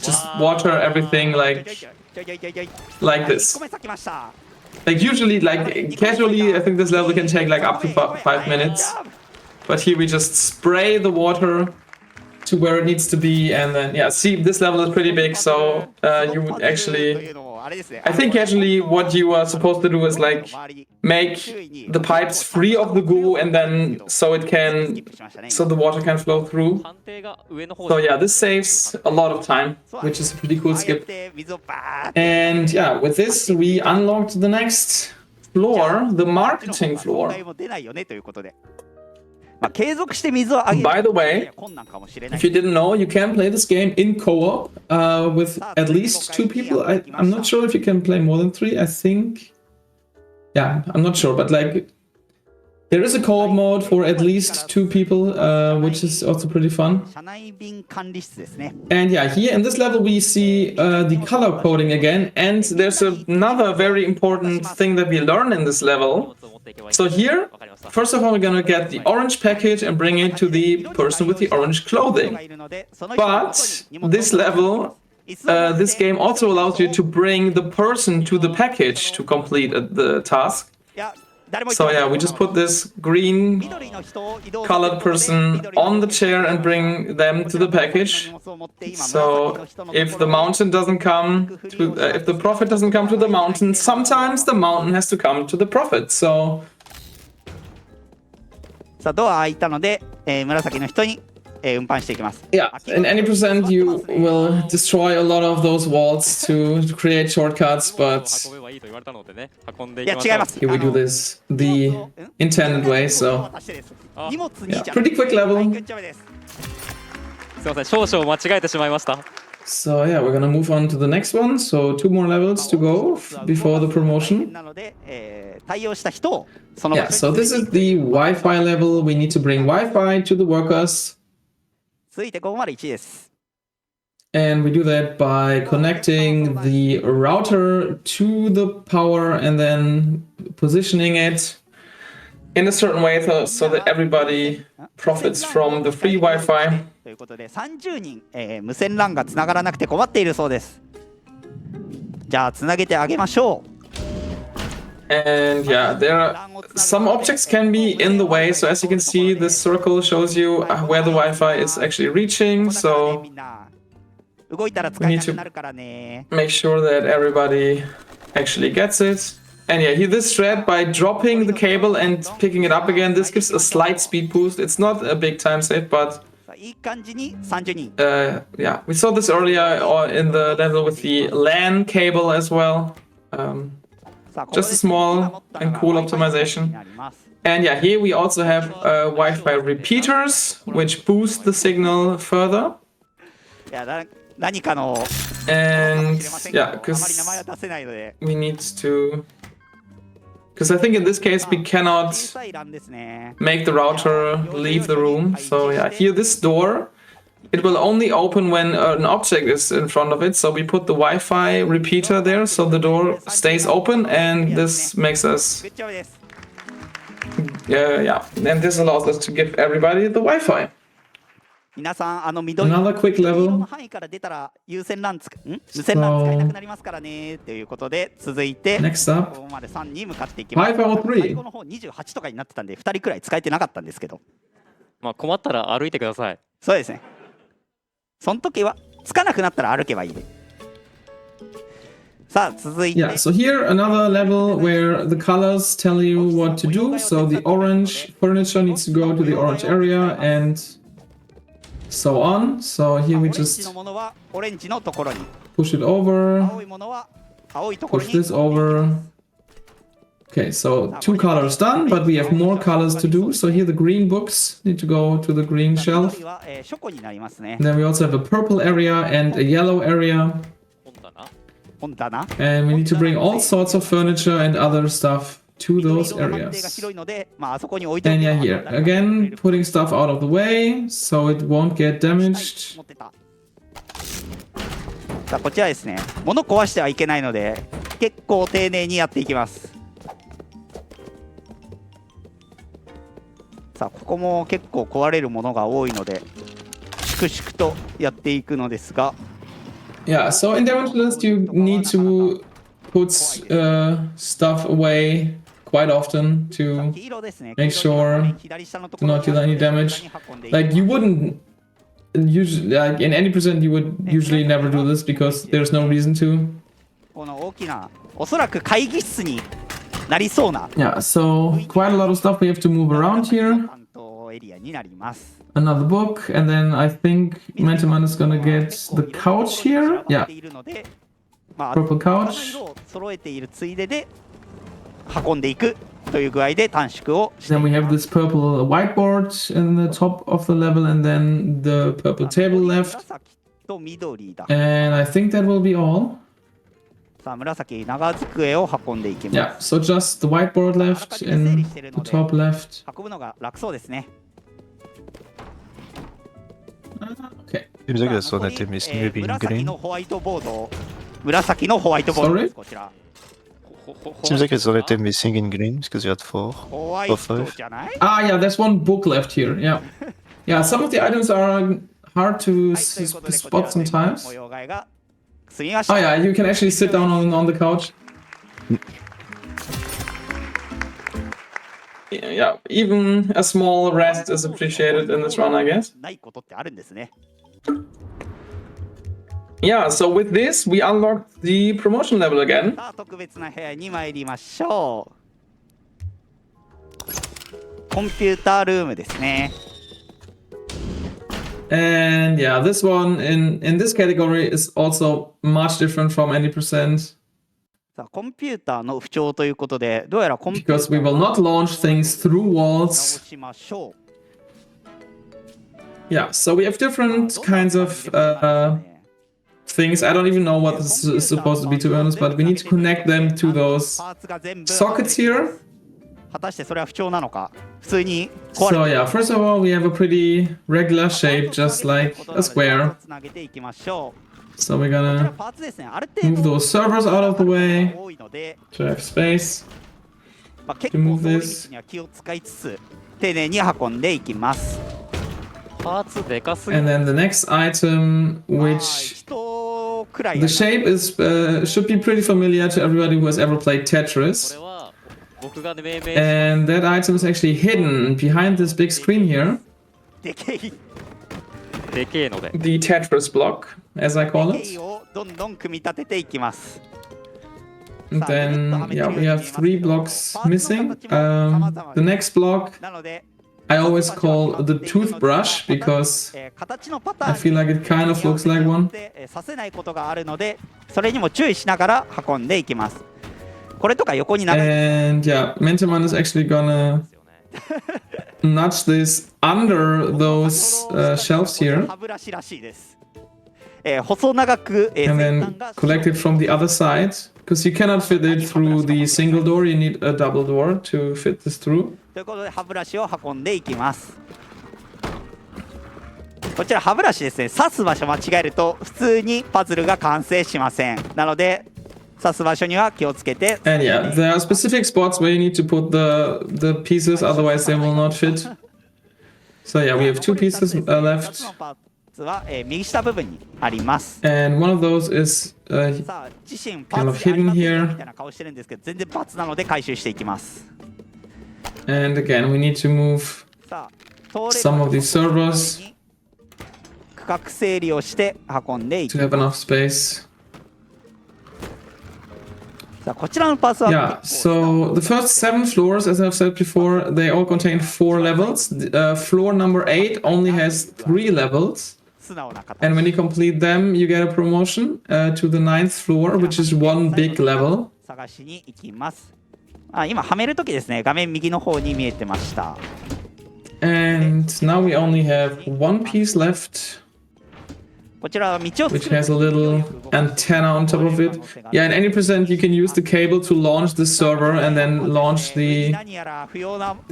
just water everything like this. Like usually, like casually, I think this level can take like up to 5 minutes. But here we just spray the water to where it needs to be, and then yeah, see, this level is pretty big, so you would actually, I think casually what you are supposed to do is like make the pipes free of the goo, and then so the water can flow through. So yeah, this saves a lot of time, which is a pretty cool skip. And yeah, with this we unlocked the next floor, the marketing floor. By the way, if you didn't know, you can play this game in co-op with at least 2 people. I'm not sure if you can play more than 3, I think. Yeah, I'm not sure, but like there is a co-op mode for at least 2 people, which is also pretty fun. And yeah, here in this level we see the color coding again, and there's another very important thing that we learn in this level. So here, first of all, we're gonna get the orange package and bring it to the person with the orange clothing. But this level, this game also allows you to bring the person to the package to complete the task. So yeah, we just put this green colored person on the chair and bring them to the package. So if the mountain doesn't come to, if the prophet doesn't come to the mountain, sometimes the mountain has to come to the prophet. So さあドア開いたので、紫の人に、運搬していきます。 yeah, in any percent you will destroy a lot of those walls to create shortcuts, but いや違います。 here we do this the intended way. So 荷物2 yeah, pretty quick level. すいません、少々間違えてしまいました。 So yeah, we're gonna move on to the next one. So 2 more levels to go before the promotion. なので、対応した人をその Yeah, so this is the Wi-Fi level. We need to bring Wi-Fi to the workers. 続いて501です。 And we do that by connecting the router to the power and then positioning it in a certain way so that everybody profits from the free Wi-Fi. ということで30人、無線 LAN がつながらなくて困っているそうです。じゃあつなげてあげましょう。 And yeah, there are some objects can be in the way. So as you can see, this circle shows you where the Wi-Fi is actually reaching. So we need to make sure that everybody actually gets it. And yeah, here this thread, by dropping the cable and picking it up again, this gives a slight speed boost. It's not a big time save, but yeah, we saw this earlier or in the level with the LAN cable as well. Just a small and cool optimization. And yeah, here we also have Wi-Fi repeaters, which boost the signal further. And yeah, because we need to... Because I think in this case we cannot make the router leave the room. So yeah, here this door, it will only open when an object is in front of it. So we put the Wi-Fi repeater there, so the door stays open, and this makes us... yeah, and this allows us to give everybody the Wi-Fi. Another quick level. Next up, 503. 28とかになってたんで2人くらい使えてなかったんですけど、まあ困ったら歩いてください。そうですね。その時はつかなくなったら歩けばいいで。さあ続いて。Yeah, so here another level where the colors tell you what to do. So the orange furniture needs to go to the orange area and so on. So here we just push it over, push this over. Okay, so 2 colors done, but we have more colors to do. So here the green books need to go to the green shelf. And then we also have a purple area and a yellow area. 本棚。 And we need to bring all sorts of furniture and other stuff to those 緑色の判定が areas. 広いので、まああそこに置いてお And く yeah, の here は again, putting stuff out of the way so it won't get damaged. 持ってた。さあこちらですね。物壊してはいけないので、結構丁寧にやっていきます。さあここも結構壊れるものが多いので、粛々とやっていくのですが。Yeah, so in Damageless you need to put stuff away quite often to make sure to not deal any damage. Like you wouldn't usually, like in any percent you would usually never do this because there's no reason to. この大きな、おそらく会議室になりそうな。Yeah, so quite a lot of stuff we have to move around here. 担当エリアになります。Another book, and then I think Menteman is gonna get the couch here. Yeah, purple couch. 揃えているついでで運んでいくという具合で短縮をしてい Then ま we す。 have this purple whiteboard in the top of the level, and then the purple table left. 紫と緑だ。 And I think that will be all. さあ紫長机を運んでいきます。 Yeah, so just the whiteboard left in the top left. 運ぶのが楽そうですね。 Okay. Seems like this one item is maybe in 紫 green. のホワイトボードを紫のホワイトボードです。 Sorry? こちら。 Seems like it's one item missing in green because you had 4. ホワイトじゃない？ Ah, yeah, there's one book left here. Yeah. Yeah, some of the items are hard to はい、ということでこ spot ちらで sometimes. 模様替えが済みました Oh, yeah, you can actually sit down on the couch. Yeah, even a small rest is appreciated in this run, I guess. ないことってあるんですね。 Yeah, so with this, we unlocked the promotion level again. さあ特別な部屋に参りましょう。コンピュータールームですね。 And yeah, this one in this category is also much different from any percent さあコンピューターの不調ということで、どうやらコンピュータ because we will not launch things through 直 walls. しましょう。 Yeah, so we have different kinds of things. I don't even know what this is supposed to be, to be honest, but we need to connect them to those パーツが全部 sockets here. 果たしてそれは不調なのか、普通に壊れ So ている yeah, first of all, we have a pretty regular shape, just like a square. つなげていきましょう。 So we're こちら gonna パーツですね。ある程 move 度 those servers out of the way 多いので、 to have space. まあ、結構そういう道には気を使いつつ丁寧に運んでいきます。パーツでかすぎ And る。 then the next item, まあ which 人くらい the shape is should be pretty familiar to everybody who has ever played こ Tetris. れは僕が命名 And that item is actually hidden behind this big screen here. でけいでけえので。 The Tetris block, as I call でけ it. いをどんどん組み立てていきます。 And then, yeah, we have 3 blocks missing. The next block なので、 I always call the toothbrush because 形のパターン I feel like it kind of looks like one. させないことがあるので、それにも注意しながら運んでいきます。これとか横に長い And yeah, Menteman is actually gonna nudge this under those shelves here 歯ブラシらしいです。細長く、 and 先端 then が collect it from the other side because you cannot fit it through the single door. You need a double door to fit this through. ということで歯ブラシを運んでいきます。こちら歯ブラシですね。刺す場所間違えると普通にパズルが完成しません。なので刺す場所には気をつけて。 And yeah, there are specific spots where you need to put the pieces, otherwise they will not fit. So yeah, we have 2 pieces 2 left. つのパーツは、右下部分にあります。 And one of those is さあ自身パーツでありませんよみたいな顔してるんですけど、全然パーツなので回収していきます。 and again we need to move さあ通れる some of these servers 区画整理をして運んでいき to ます have enough space. さあこちらのパーツは Yeah, 結構 so the first 7 floors, as I've said before, they all contain 4 levels. Floor number 8 only has 3 levels. 素直な形 And when you complete them, you get a promotion to the 9th floor, which is one big level. 探しに行きます。あ、今はめるときですね、画面右の方に見えてました。 And now we only have 1 piece left. which has a little antenna on top of it. Yeah, in any percent you can use the cable to launch the server and then launch the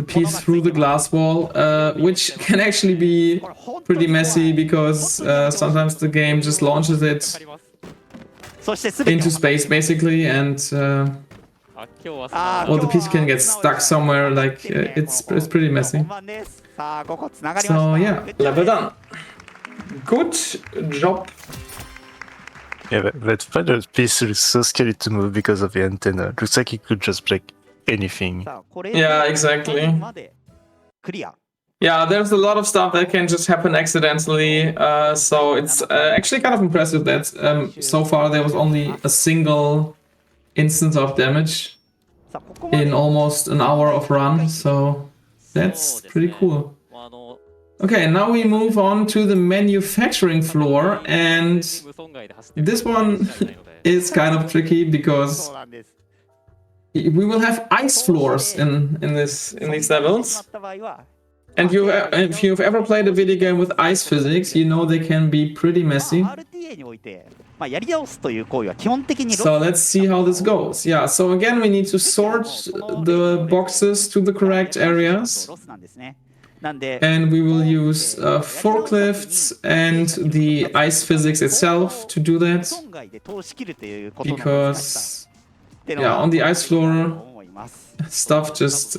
piece through the glass wall, which can actually be pretty messy because sometimes the game just launches it into space basically, and well, the piece can get stuck somewhere, like it's pretty messy. So yeah, level done. Good job. Yeah, that final piece is so scary to move because of the antenna. Looks like it could just break anything. Yeah, exactly. Yeah, there's a lot of stuff that can just happen accidentally, so it's actually kind of impressive that so far there was only a single instance of damage in almost an hour of run, so that's pretty cool. Okay, now we move on to the manufacturing floor, and this one is kind of tricky because we will have ice floors in these levels. And if you've ever played a video game with ice physics, you know they can be pretty messy. So let's see how this goes. Yeah, so again we need to sort the boxes to the correct areas. And we will use forklifts and the ice physics itself to do that. Because yeah, on the ice floor stuff just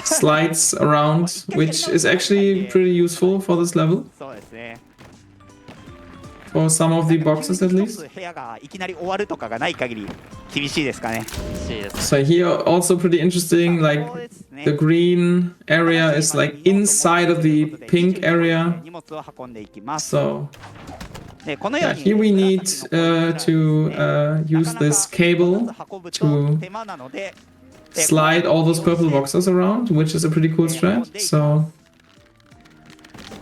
slides around, which is actually pretty useful for this level. For some of the boxes at least. So here also pretty interesting, like the green area is like inside of the pink area. So yeah, here we need to use this cable to slide all those purple boxes around, which is a pretty cool strat. So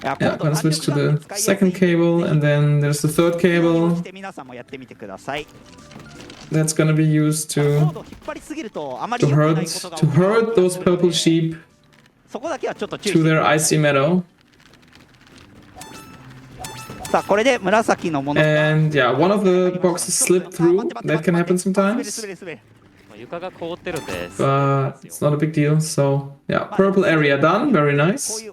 yeah, I'm gonna switch to the second cable, and then there's the third cable that's gonna be used to herd those purple sheep to their icy meadow. And yeah, one of the boxes slipped through. That can happen sometimes. But it's not a big deal. So yeah, purple area done. Very nice.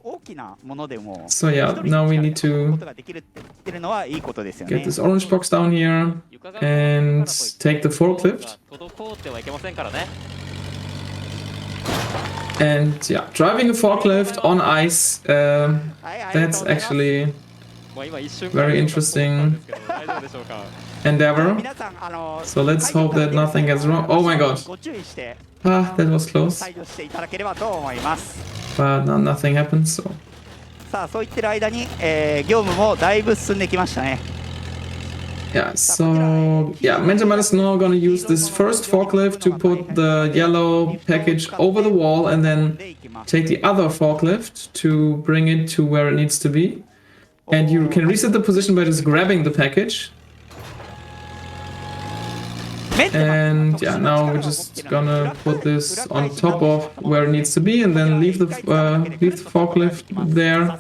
So yeah, now we need to get this orange box down here and take the forklift. And yeah, driving a forklift on ice, that's actually very interesting endeavor. So let's hope that nothing gets wrong. Oh my god. Ah, that was close. But no, nothing happened, so. Yeah, so yeah, Benjamin is now gonna use this first forklift to put the yellow package over the wall and then take the other forklift to bring it to where it needs to be. And you can reset the position by just grabbing the package. And yeah, now we're just gonna put this on top of where it needs to be, and then leave the forklift there.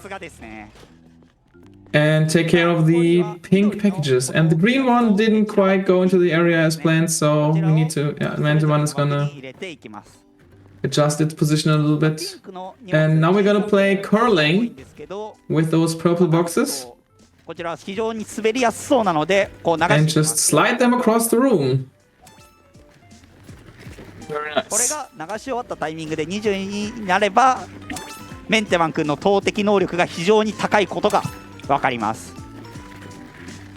And take care of the pink packages. And the green one didn't quite go into the area as planned, so we need to, yeah, Manjaman is gonna adjust its position a little bit. And now we're gonna play curling with those purple boxes. And just slide them across the room. Very nice.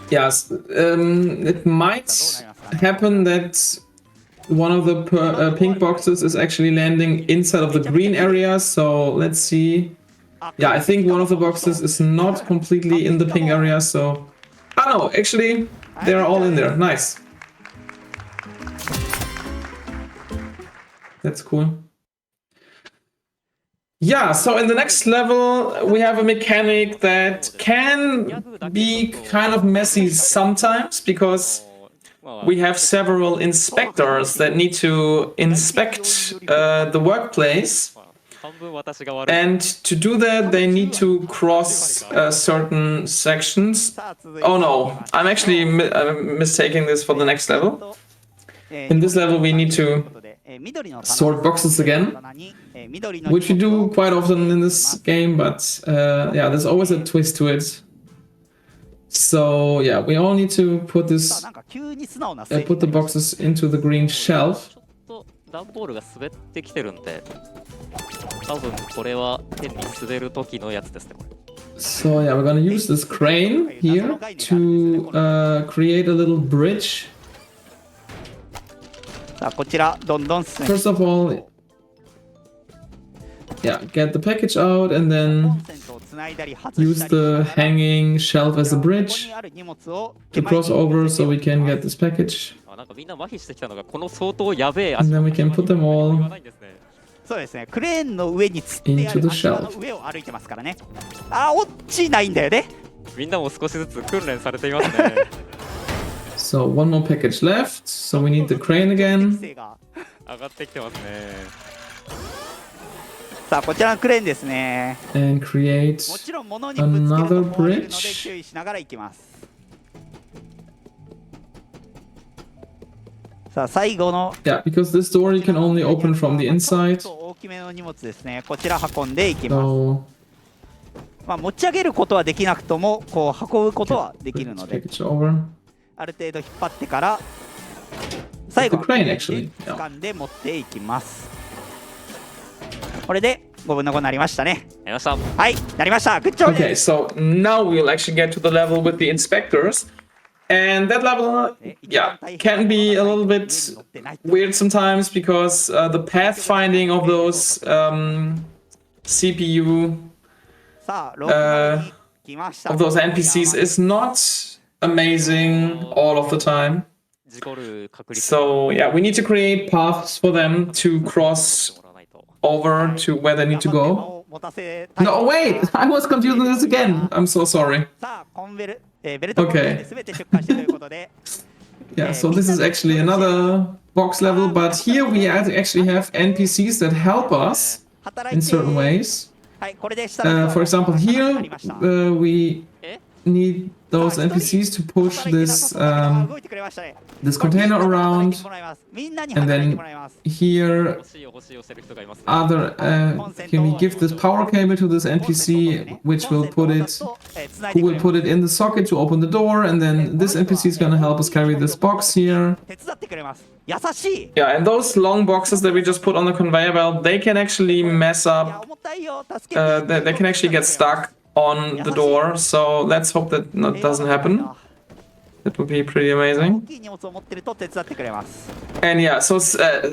Yes, it might happen that one of the pink boxes is actually landing inside of the green area, so let's see. Yeah, I think one of the boxes is not completely in the pink area, so... Oh no, actually, they're all in there. Nice. That's cool. Yeah, so in the next level, we have a mechanic that can be kind of messy sometimes, because we have several inspectors that need to inspect the workplace. 半分私が悪い。 And to do that, they need to cross certain sections. Oh no, I'm actually mistaking this for the next level. In this level, we need to sort boxes again, which we do quite often in this game, but yeah, there's always a twist to it. So yeah, we all need to put this, put the boxes into the green shelf. ちょっと段ボールが滑ってきてるんで、多分これは変に滑る時のやつですね。これ So yeah, we're gonna use this crane here to create a little bridge. さあこちらどんどん進め First of all, yeah, get the package out and コ then ンセントをつないだり外 use したり the hanging shelf as a ここ bridge にある荷物を to cross over so we can get this package. あ、なんかみんな麻痺してきたのがこの相当やべえ And then we can put them 言わ all ないんですね。そうですねクレーンの上につってあ into る the 足場 shelf. の上を歩いてますからねあ落ちないんだよねみんなも少しずつ訓練されていますね。So one more package left. So we need the crane 適 again. 性が上がってきてますね。さあこちらのクレーンですね And create もちろん物にぶつけると another 壊れるので bridge. 注意しながら行きますさあ最後の Yeah, because this door you can only open from the ちょ inside. っと大きめの荷物ですねこちら運んでいきます So まあ持ち上げることはできなくともこう運ぶことはできる put の the で package over. ある程度引っ張ってから最後 The crane, actually. 掴んで持っていきますこれで5分の5になりましたねやりました。はいなりましたグッジョブ Okay, so now we'll actually get to the level with the inspectors. And that level, yeah, can be a little bit weird sometimes because the pathfinding of those CPU, さあローに来ました of those NPCs is not amazing all of the time. 事故る確率 So yeah, we need to create paths for them to cross もらわないと。 over to where they need to go. 持たせたい No, wait! I was confusing this again. I'm so sorry. さあコンベルベルトコンベルで全て出荷してということで Yeah, so this is actually another box level, but here we actually have NPCs that help us 働 in いて certain ways. はいこれで下の For example, あ here りました we え need those NPCs to push 働いてな this さそうだけど動いてくれましたね this container around, みんなに and 働いて then もらいます here 欲しい欲しい寄せる人がいますね。 other can we give this power cable to this NPC, which will put it who will put it in the socket to open the door, and then this NPC is gonna help us carry this box here. 手伝ってくれます優しい Yeah, and those long boxes that we just put on the conveyor belt, they can actually mess いや up. 重たいよ助けて They can actually get stuck on the door. So let's hope that doesn't happen. That would be pretty 大 amazing. きい荷物を持ってると手伝ってくれます And yeah, so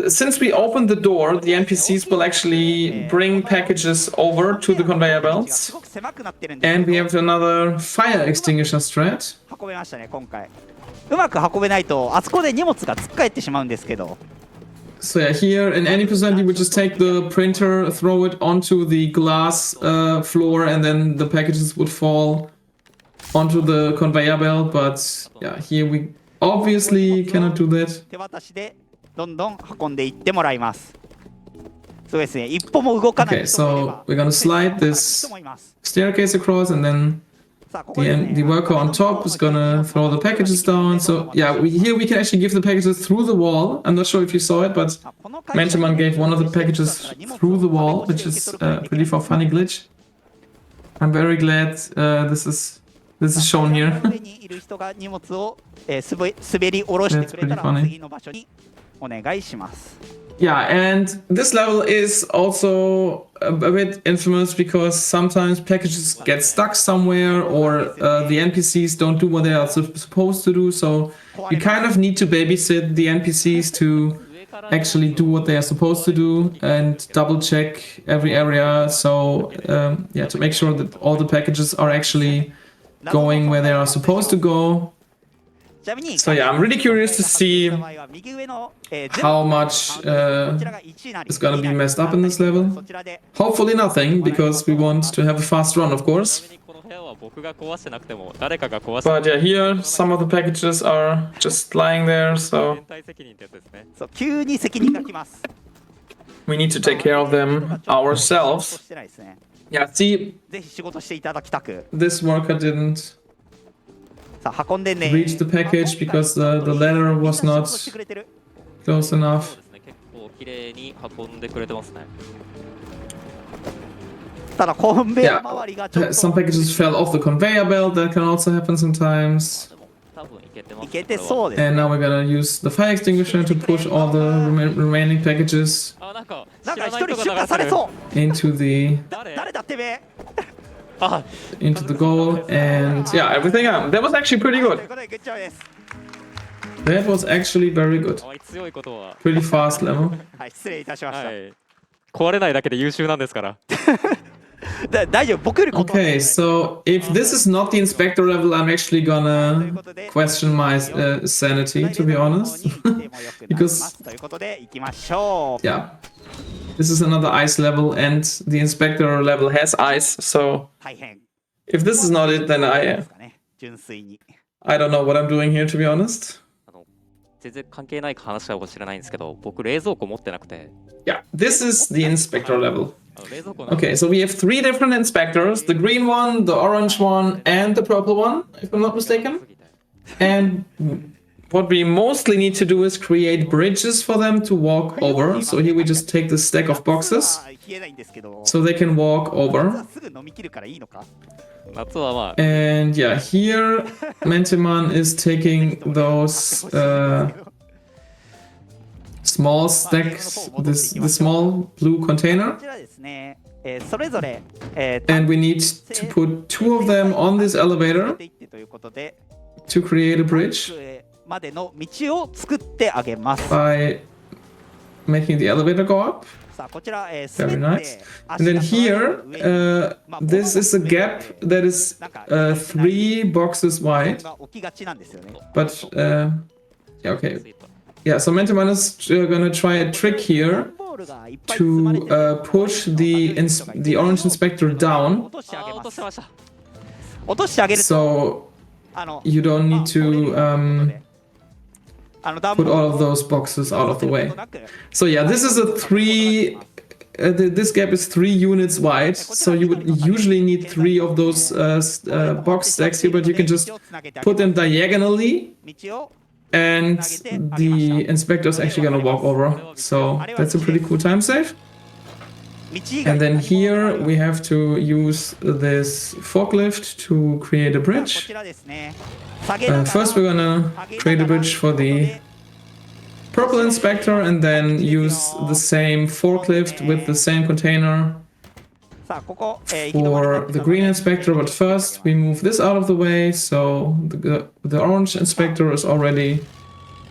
since we opened the door, the NPCs will actually bring packages over to the conveyor す belts. ごく狭くなってるんです And け we ど have another fire extinguisher strat. 運べましたね今回うまく運べないとあそこで荷物がつっかえってしまうんですけど So yeah, here in any percent, you would just take the printer, throw it onto the glass floor, and then the packages would fall onto the conveyor belt. But yeah, here we obviously cannot do that. 手渡しでどんどん運んでいってもらいますそうですね一歩も動かない Okay, 人もいれば so we're gonna slide this 人もいます staircase across, and then さあここですね the worker on top is gonna throw the packages down. So yeah, here we can actually give the packages through the wall. I'm not sure if you saw it, but あこの会社 Menteman gave one of the packages through the wall, which is pretty for funny glitch. I'm very glad this is shown here. 上にいる人が荷物を滑り下ろしてくれた That's ら pretty funny. 次の場所にお願いします Yeah, and this level is also a bit infamous because sometimes packages get stuck somewhere or the NPCs don't do what they are supposed to do. So you kind of need to babysit the NPCs to actually do what they are supposed to do and double check every area. So yeah, to make sure that all the packages are actually going where they are supposed to go. ちなみに So yeah, I'm really curious to see 場合は右上の how much こちらが1なり is gonna be messed up in this level. そちらで Hopefully nothing, because we want to have a fast run, of ちな course. みにこの部屋は僕が壊してなくても誰かが壊して But yeah, here some of the packages are just lying there, so 全体責任ってやつですね。そう急に責任がきます We need to take care of them ourselves. してないですね。 Yeah, see, ぜひ仕事していただきたく。 this worker didn't さあ運んでね。 reach the package because the ladder was みんな not 仕事してくれてる。 close そう enough. ですね、結構綺麗に運んでくれてますね。ただコンベヤー周りがちょっ Some と packages fell off the conveyor belt. That can also happen sometimes. でも多分いけてます、いけてこれはそうです。 And now we're gonna use the fire extinguisher to push all the remaining packages あ、なんかなんか知らない一人出荷人が流れてる。されそう。 into the 誰だてめえ。あ、 into the goal. And yeah, everything up. That was actually pretty とい good. うことでグッジョブです。 That was actually very good. あまり強いことは、 Pretty fast level. はい失礼いたしました。はい。壊れないだけで優秀なんですから。大丈夫僕よりこと Okay, so if this is not the inspector level, I'm actually という gonna ことで question my sanity, to be honest. Because ということで行きましょう。 yeah, this is another ice level, and the inspector level has ice. So 大変。 if this is not it, then ですかね。純粋に。 I don't know what I'm doing here, to be honest. 全然関係ない話かもしれないんですけど、僕冷蔵庫持ってなくて、 Yeah, this is the inspector level. 冷蔵庫なん Okay, so we have three different inspectors: the green one, the orange one, and the purple one, if I'm not mistaken. And what we mostly need to do is create bridges for them to walk over. So here we just take the stack of boxes 消えないんですけど。 so they can walk over. すぐ飲み切るからいいのか。夏はまあ、 And yeah, here Menteman is taking those small stacks, the small blue こ container. ちらですね。それぞれ And we need to put two of them on this elevator ていってということで、 to create a bridge までの道を作ってあげます。 by making the elevator go up. さあこちら Very nice. And then here, this is a gap that is 3 boxes wide. が起きがちなんですよね。 But yeah, okay. Yeah, so Menteman is gonna try a trick here ボールがいっぱい積まれて to push the orange inspector down, 落としてあげ落ますとしてました。落としてあげると so あの you don't need to ダンボ put ール all of those boxes out of the を way. なく So yeah, this is a 3. This gap is 3 units wide, so you would usually need 3 of those box stacks here, but you can just put them diagonally, 道を and the inspector is actually gonna walk over. So that's a pretty cool time save. 道以外 And then here we have to use this forklift to create a こ bridge. ちらですね。下げながら First, we're gonna create a bridge for the purple inspector, and then use the same forklift with the same container さあここ for the green inspector. But first, we move this out of the way, so the orange inspector is already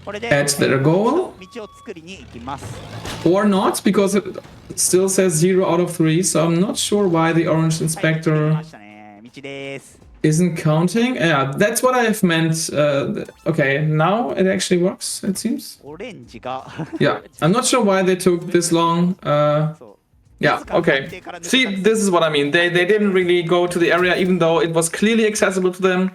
これで at their goal, 道を作りに行きます。 or not, because it still says 0 out of 3. So I'm not sure why the orange 来 inspector ましたね。道です。 isn't counting. Yeah, that's what I have meant. Okay, now it actually works, it seems. オレンジが Yeah, I'm not sure why they took this long. そう Yeah, okay. See, this is what I mean. They didn't really go to the area, even though it was clearly accessible to them.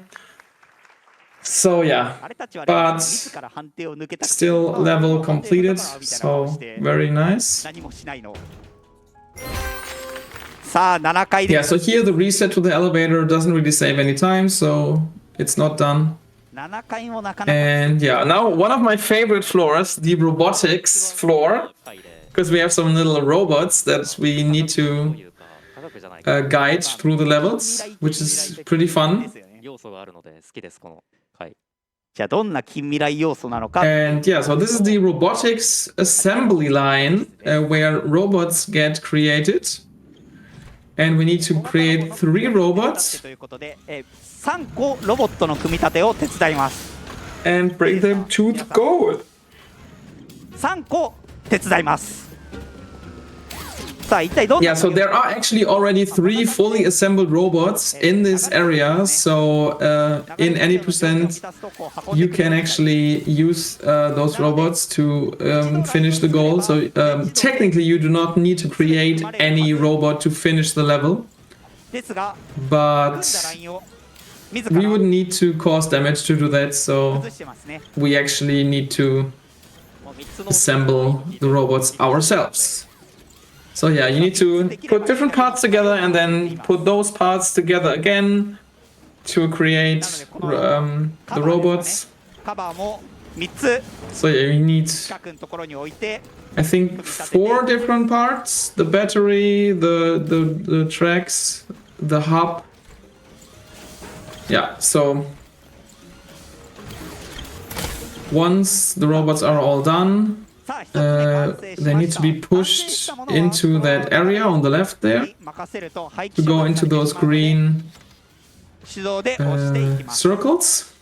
So yeah, あれたちは But 自ら判定を抜けたくて still level みたいな completed. 顔し So て very nice. 何もしないの。さあ7回 Yeah, です。 so here the reset to the elevator doesn't really save any time, so it's not done. 7回もなかなか And yeah, now one of my favorite floors, the robotics floor, 深いで、 because we have some little robots that we need どう to いうか、科学じゃないか、 guide through the levels, which is pretty fun. 要素があるので好きです、この回。じゃあどんな近未来要素なのか。 And yeah, so this is the robotics assembly line where robots get created. And we need to create 3 robots ということで、3個ロボットの組み立てを手伝います。 and bring them to the goal. 3個手伝います。さあ一体どんな Yeah, so there are actually already 3 fully assembled robots in this area. So in any percent, you can actually use those robots to finish the goal. So technically, you do not need to create any robot to finish the level, ですが、 but 組んだラインを自 we ら would need to cause damage to do that. So 崩してますね。 we actually need to もう3つの assemble the robots ourselves. So yeah, you need to put different parts together and then put those parts together again to create the robots. カバーも3つ So yeah, you need, 近くのところに置いて I think, 4 different parts: the battery, the tracks, the hub. Yeah. So once the robots are all done, さあ1つ目完成し they ま need した to be pushed into that area on the left there 任せると廃 to 棄 go 処分 into those green 手動で押していきます circles.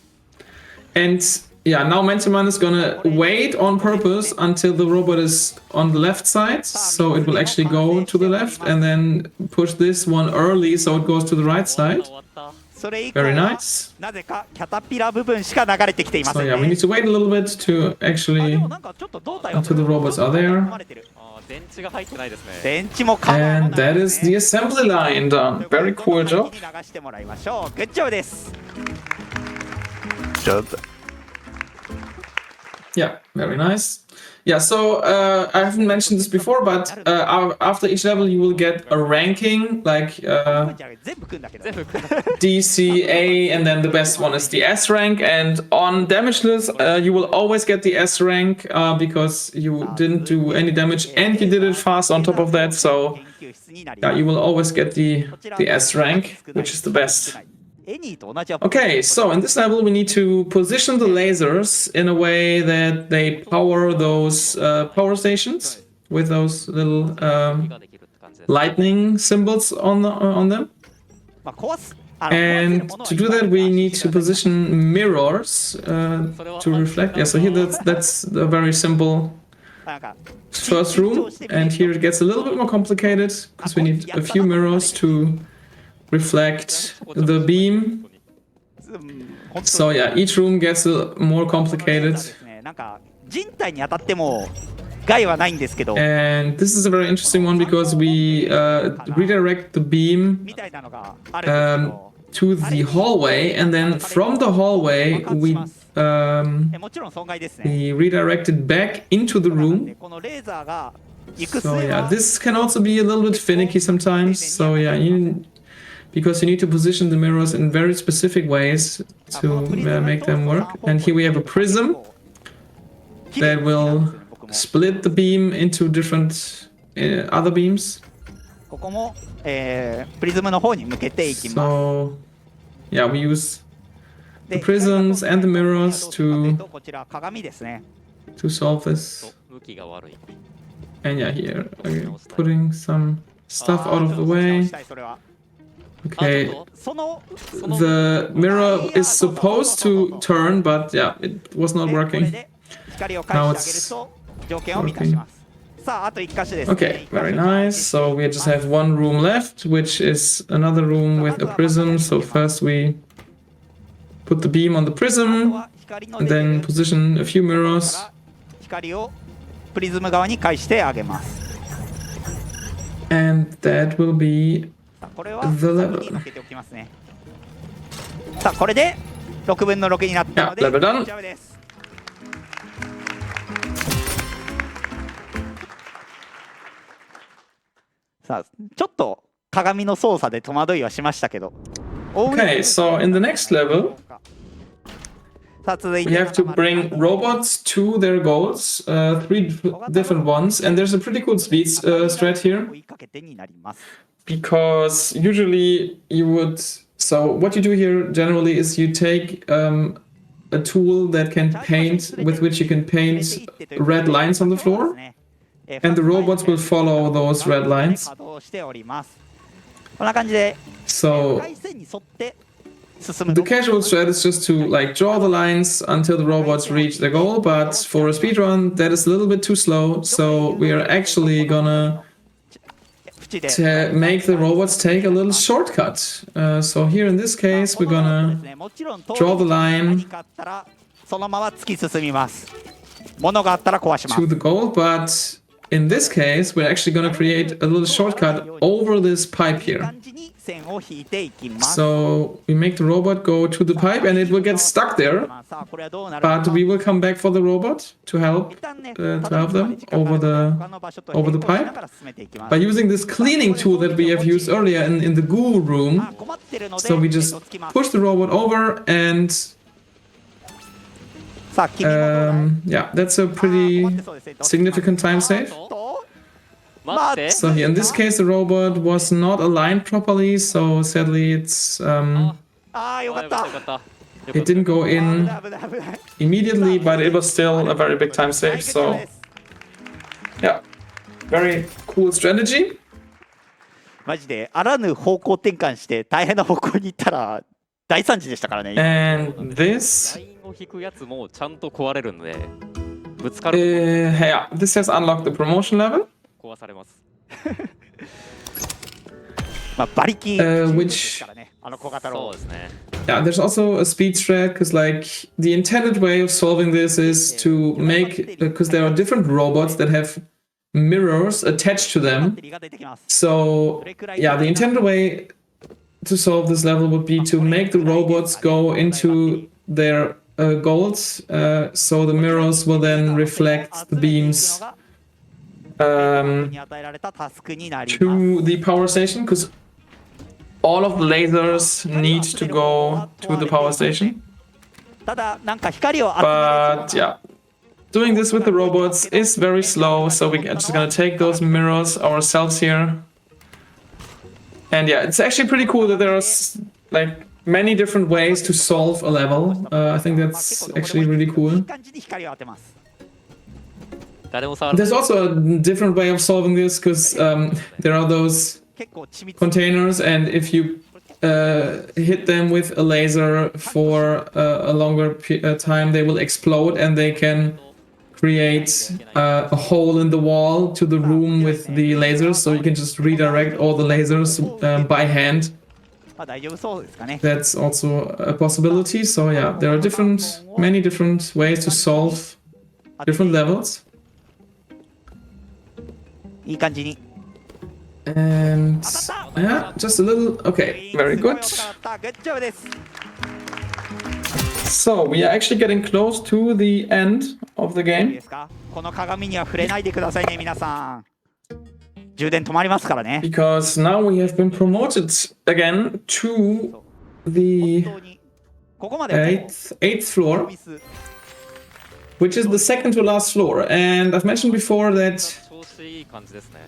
And yeah, now Mentiman is gonna wait on purpose until the robot is on the left side, so it will actually go to the left, and then push this one early so it goes to the right 終わ side. った終わった。それ以降 Very は nice. なぜかキャタピラ部分しか流れてきていま So せん yeah, we ね need to wait a little bit to あで actually もなんかちょっと胴体が until the robots are there. 込まれてるあー電池が入ってないですね。電池もカバーも And ない that で is す the ね assembly line done. Very cool どんど job. ん先に流してもらいましょうグッジョブです Job. Yeah, very nice. Yeah, so I haven't mentioned this before, but after each level you will get a ranking, like 全部組んだけど全部 D, C, A, and then the best one is the S rank. And on Damageless, you will always get the S rank because you didn't do any damage and you did it fast on top of that. So 研究室になり yeah, ます you will always get the S rank, which is the best. エニーと同じアプローチ Okay, so in this level we need to position the lasers in a way that they power those power stations with those little ができるって感じです。 lightning symbols on them. まあ壊す壊せる And ものは to do that, we need to position mirrors to reflect. Yeah, so here that's a very simple なんか first room, and here it gets a little bit more complicated because we need a few mirrors to reflect the beam. 本当に So yeah, each room gets more このレーザー complicated. ですねなんか人体に当たっても害はないんですけど And this is a very interesting one because we redirect the beam みたいなのがあるんですけど to the hallway, and then from the hallwayもちろん損害ですね we redirect it back into the なの room. でこのレーザーが行く So 末 yeah, は this can also be a little bit finicky sometimes. So yeah, because you need to position the mirrors in very specific ways to make them work. And here we have a prism that will split the beam into different other beams. ここも、プリズムの方に向けていきます So yeah, we use で the prisms and the mirrors こちら鏡ですね to solve this. 向きが悪い。 And yeah, here again, putting some stuff out of the 押 way. したいそれは Okay, その the mirror is supposed to turn, but yeah, it was not これ working. で光を返してあげると条件を満たしますさああと1箇所ですね Okay, very nice. So we just have one room left, which is another room with a prism. So first we put the beam on the あと prism, は光の and 出て then る position a few か mirrors. ら光をプリズム側に返してあげます And that will be さあこれは The level. 先に乗っけておきますねさあこれで6分の6になったので Yeah, level done. 大丈夫ですさあちょっと鏡の操作で戸惑いはしましたけど Okay, so in the next level, さあ続い we て have to bring robots to their goals, 3 different ones, and there's a pretty cool speed strat here 追いかけてになります because usually you would. So what you do here generally is you take a tool that can paint, with which you can paint red lines on the floor, and the robots will follow those red lines. 稼働しておりますこんな感じで So 赤い線に沿って進む the casual strat is just to like draw the lines until the robots reach the goal, but for a speedrun that is a little bit too slow, so we are actually gonna 縁で make the robots take a little shortcut. So here in this case we're この後で gonna すねもちろん draw the line 何かあったらそのまま突き進みます物があったら壊します to the goal, but in this case, we're actually going to create a little shortcut over this pipe here. So we make the robot go to the pipe and it will get stuck there. But we will come back for the robot to help them over the pipe by using this cleaning tool that we have used earlier in the goo room. So we just push the robot over and yeah, that's a pretty significant time save. So here in this case the robot was not aligned properly, so sadly it's it didn't go in immediately, but it was still a very big time save. So yeah, very cool strategy. マジであらぬ方向転換して大変な方向に行ったら大惨事でしたからね。 And this を引くやつもちゃんと壊れるので、ぶつかる yeah, this has unlocked the promotion level. 壊されます。まあ馬力 which からね、あの小型ロボ。そうですね。 Yeah, there's also a speed strat because like the intended way of solving this is to make, because there are different robots that have mirrors attached to them. So yeah, the intended way to solve this level would be to make the robots go into their goals, so the mirrors will then reflect the beams to the power station, because all of the lasers need to go to the power station. But yeah, doing this with the robots is very slow, so we're just gonna take those mirrors ourselves here. And yeah, it's actually pretty cool that there are like many different ways to solve a level. I think that's actually really cool. There's also a different way of solving this, because there are those containers, and if you hit them with a laser for a longer time, they will explode and they can create a hole in the wall to the room with the lasers, so you can just redirect all the lasers by hand. That's also a possibility. So yeah, there are many different ways to solve different levels. And yeah, just a little. Okay, very good. So we are actually getting close to the end of the game. この鏡には触れないでくださいね、皆さん。充電止まりますからね。 Because now we have been promoted again to the ここまで eighth floor, which is the second to last floor. And I've mentioned before that 調子いい感じですね。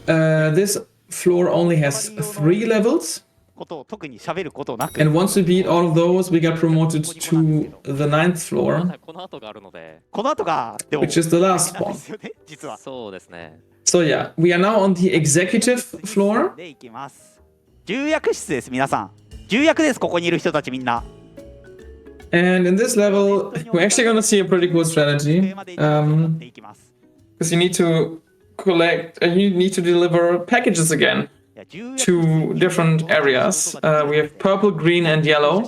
this floor only has 3 levels. ことを特に喋ることなく。 And once we beat all of those, we got promoted to the 9th floor, この後があるので、この後がでも which is the last one. 実は。そうですね。 So yeah, we are now on the executive floor. でいきます。重役室です皆さん。重役ですここにいる人たちみんな。 And in this level, we're actually going to see a pretty cool strategy. でいきます。 Because you need to collect, you need to deliver packages again to different areas. We have purple, green, and yellow.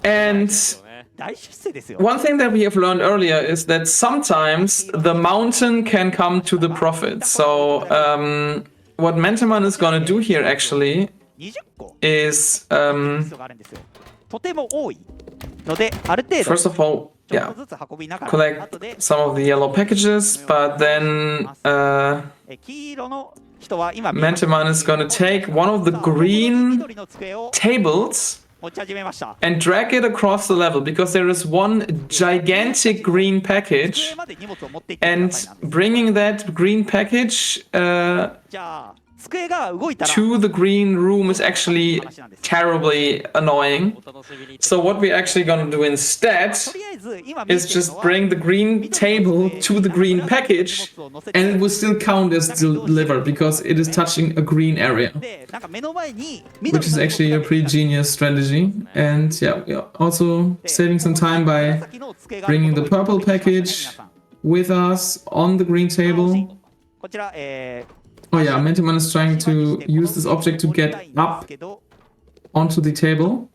And 大出世ですよ。 one thing that we have learned earlier is that sometimes the mountain can come to the prophet. So what Menteman is going to do here actually 20個 is があるんですよ。とても多いのである程度 first of all, ちょっ yeah, とずつ運びながら collect 後で some of the yellow packages, but then 黄色の人は今 Menteman is going to take one of the green 緑の机を tables 持ち始めました。 and drag it across the level, because there is one gigantic green 机 package, まで荷物を持っていってく and ださいなんです。 bringing that green package じゃあ机が動いたら to the green room is actually terribly annoying. お楽しみに。 So what we're actually going to do instead とりあえず今見 is てるの just は bring the green table to the green package, and it will still count as delivered because it is touching a green area, でなんか目の前に which is actually a pretty genius strategy. And yeah, we are also saving some time by bringing the purple package with us on the green table. こちら、 Oh yeah, Menteman is trying to use this object to get up onto the table.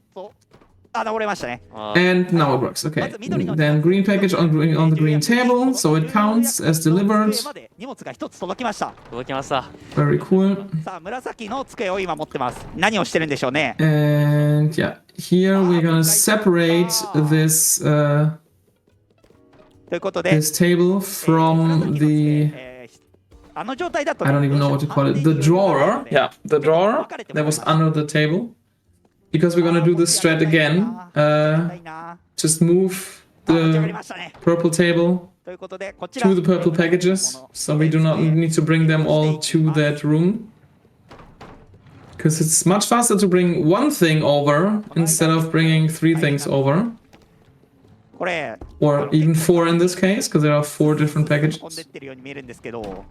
あ、治れましたね。And now it works. Okay. Then green package on the green table, so it counts as delivered. 机まで荷物が一つ届きました。届きました。Very cool. さあ、紫の机を今持ってます。何をしてるんでしょうね。And yeah, here we're gonna separate this ということで、 this table from the あの状態だと I don't even know what to call it. The drawer. Yeah, the drawer that was under the table. Because we're gonna do this strat again. Just move the purple table ということで、こちら to the purple packages. So we do not need to bring them all to that room. Because it's much faster to bring one thing over instead of bringing 3 things over. これ Or even 4 in this case, because there are 4 different 飛んで packages. ってるように見えるんですけど、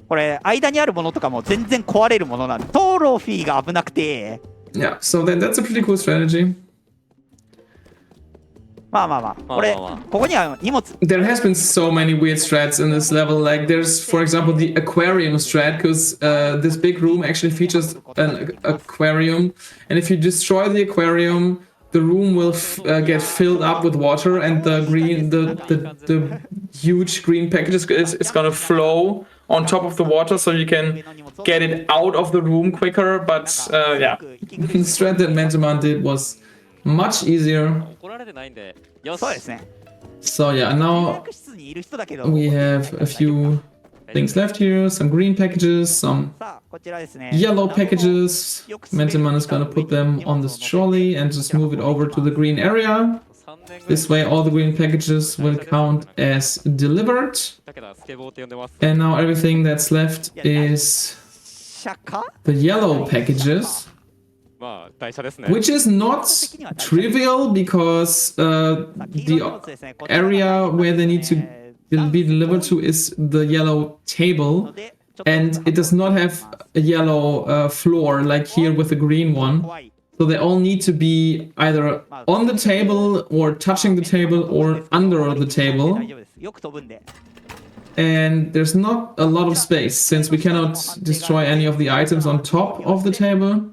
これ間にあるものとかも全然壊れるものなんで、トロフィーが危なくて、 Yeah, so that's a pretty cool strategy. まあまあまあ、これここには荷物 There has been so many weird strats in this level. Like there's, for example, the aquarium strat, because this big room actually features an aquarium, and if you destroy the aquarium, the room will get filled up with water, and the huge green package is gonna flow on top of the water, so you can get it out of the room quicker. But yeah, the strat that Mentem did was much easier. 怒られてないんで。よし。そうですね。 So yeah, now 室にいる人だけど、 we have a few things left here, some green packages, some さあこちらですね。 yellow packages. Mentiman is gonna put them on this trolley and just move it over to the green area. 3年ぐらい This way all the green packages will count as delivered. だけどスケボーって呼んでます。 And now everything that's left is 車か？ the yellow packages, まあ台車ですね。 which is not trivial because the area where they need to be delivered to is the yellow table, and it does not have a yellow floor like here with the green one. So they all need to be either on the table or touching the table or under the 大 table. 丈夫です。よく飛ぶんで。 And there's not a lot of space since we cannot destroy any of the items on top of the table.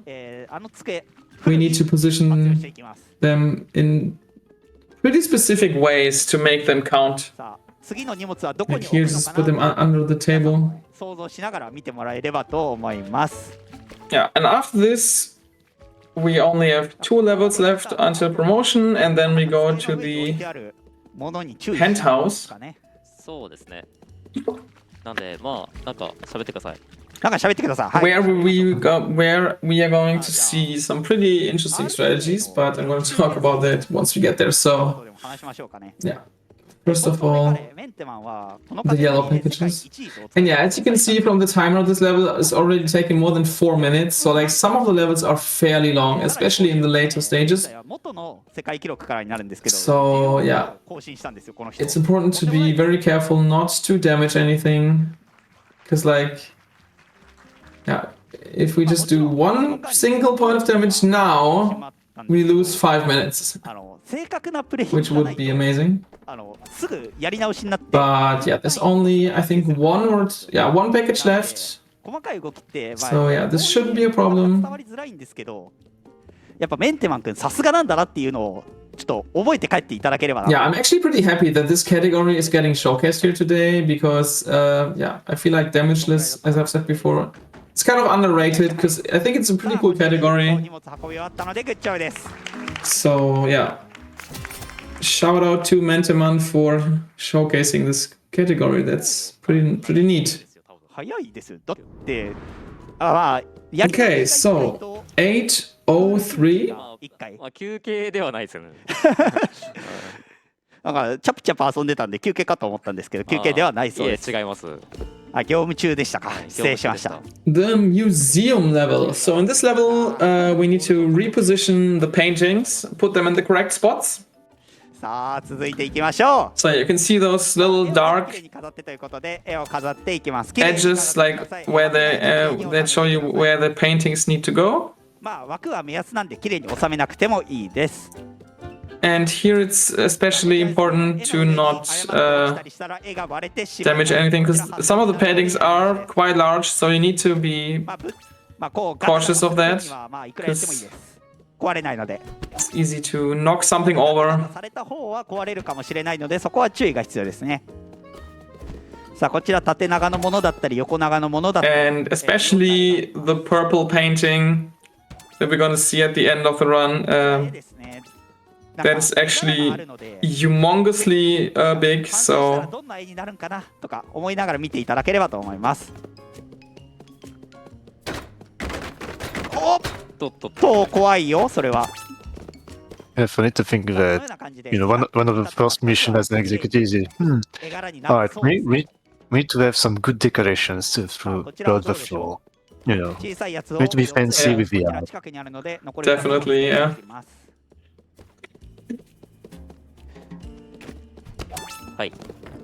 あの机 We need to 活用し position ていきます。 them in pretty specific ways to make them count. さあ次の荷物はどこ Like に here, 置くの just か put them な under the table. 想像しながら見てもらえればと思います。 Yeah, and after this, we only have 2 levels left until promotion, and then we go to 置い the てあるものに注意し penthouse. かね。そうですね。なんでまあなんか喋ってください。なんか喋ってください。はい。 Where we are going to see some pretty interesting strategies, but I'm going to talk about that once we get there. So でも話しましょうかね。 yeah, first of all, メンテマンはこの the yellow カテゴリーで世界 packages. 一位と And yeah, as you can see from the timer, this level is already taking more than 4 minutes. So like some of the levels are fairly long, especially in the later stages. 元の世界記録からになるんですけど、 So yeah, 更新したんですよこの人。 it's important to be very careful not to damage anything, because like, yeah, if we just do one single point of damage now, we lose 5 minutes, あの正確なプレイ which would be amazing. あのすぐやり直しになって But yeah, there's only I think one package left. 細かい動きって、 So yeah, this shouldn't be a problem. 伝わりづらいんですけど、やっぱメンテマン君さすがなんだなっていうのをちょっと覚えて帰っていただければな。 Yeah, I'm actually pretty happy that this category is getting showcased here today because yeah, I feel like Damageless, as I've said before, it's kind of underrated because I think it's a pretty cool 荷 category. 物運び終わったのでグッジョブです。 So yeah, shout out to Menteman for showcasing this category. That's pretty neat. 早いです。だってまあやり Okay, so 8:03. 一回まあ休憩ではないですよね。なんかチャプチャプ遊んでたんで休憩かと思ったんですけど休憩ではないそうです。いえ違います。あ、業務中でしたか。失礼しました。 The museum level. So in this level, we need to reposition the paintings, put them in the correct spots. さあ続いていきましょう。 So you can see those little 綺麗 dark に飾ってということで絵を飾っていきます。 edges, like where that show you where the paintings need to go. まあ枠は目安なんで綺麗に収めなくてもいいです。 And here it's especially important to not damage anything because some of the paintings are quite large, so you need to be cautious of that. まあいくらやってもいいです。壊れないので。 It's easy to knock something over. された方は壊れるかもしれないので、そこは注意が必要ですね。さあこちら縦長のものだったり横長のものだったり、 And especially the purple painting that we're gonna see at the end of the run. ですね。 That is actually humongously big. 完成したら So どんな絵になるんかなとか思いながら見ていただければと思います。おっとっとっと。と怖いよそれは。 Yeah, funny to think このよう that, な感じで one of the first missions as an executive is, 絵柄になる alright, そうですね。 we need to have some good decorations throughout the floor. You know, 小さいやつを need to be fancy with こち the ら art. 近くにあるので残りの Definitely, yeah. はい。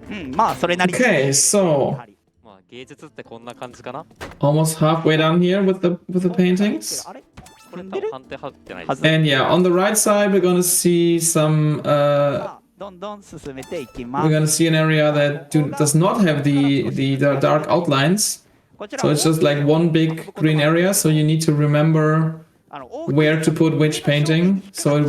うんまあそれなりに okay, so やはりまあ芸術ってこんな感じかな。 almost halfway down here with the paintings. あれこれ多踏んでる分判定入ってないです。はず。 And yeah, on the right side we're gonna see some さあどんどん進めていきま we're す。 gonna see an area that does not have the dark outlines. こちら So it's just like one big green area, so you need to remember あの大きい where to put which painting so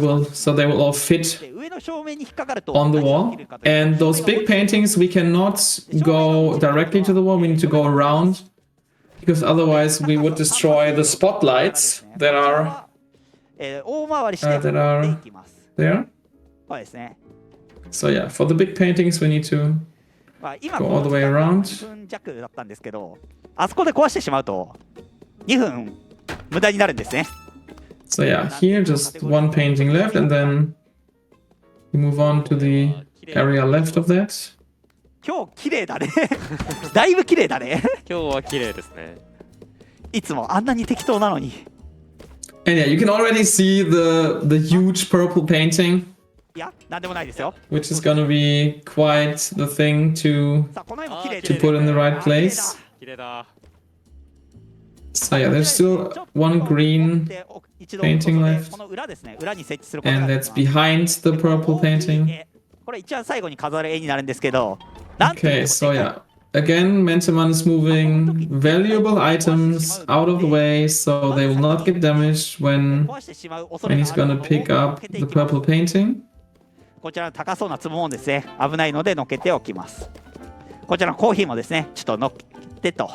they will all fit で上の正面に引っかかると on the 何が wall. 起きるかというと And those big paintings we cannot go directly to the wall, we need to go around because otherwise we would destroy the spotlights that are 大回りして that are いきます。 there. そうですね。 So yeah, for the big paintings we need to まあ今 go all the way around. 2分弱だったんですけど、あそこで壊してしまうと2分無駄になるんですね。 So yeah, here just one painting left and then we move on to the area left of that. 今日綺麗だね。だいぶ綺麗だね。今日は綺麗ですね。いつもあんなに適当なのに。 And yeah, you can already see the huge purple painting, いや、なんでもないですよ。 which is gonna be quite the thing to さあこの絵も綺麗 to put in the right place. 綺麗だ。 So yeah, there's still one green painting left. この裏ですね。裏に設置することが and でき that's ます。 behind the purple painting. これ一番最後に飾る絵になるんですけど、なんていう Okay, の so yeah. Again, Menteman is moving valuable items out of the way so they will not get damaged when 壊してしまう恐れが he's ある gonna のを pick up 乗っけて the いきます purple painting. こちらの高そうな壺もですね、危ないので乗っけておきます。こちらのコーヒーもですね、ちょっと乗っけてと。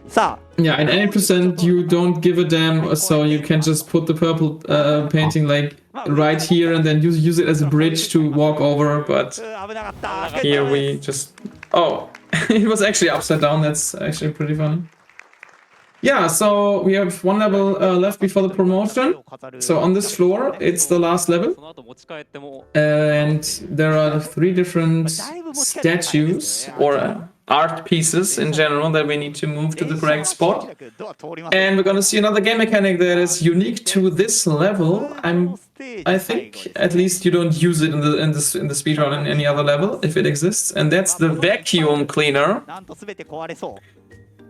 さあ、 Yeah, in any percent you don't give a damn, so you can just put the purple painting like right here and then use it as a bridge to walk over. But 危なかった。 here we just oh, it was actually upside down. That's actually pretty funny. Yeah, so we have one level left before the promotion. So on this floor, it's the last level, その後持ち帰っても and there are 3 different statues or art pieces in general that we need to move to the correct spot. And we're gonna see another game mechanic that is unique to this level. I think at least you don't use it in the speedrun in any other level if it exists, and that's the vacuum cleaner, なんと全て壊れそう。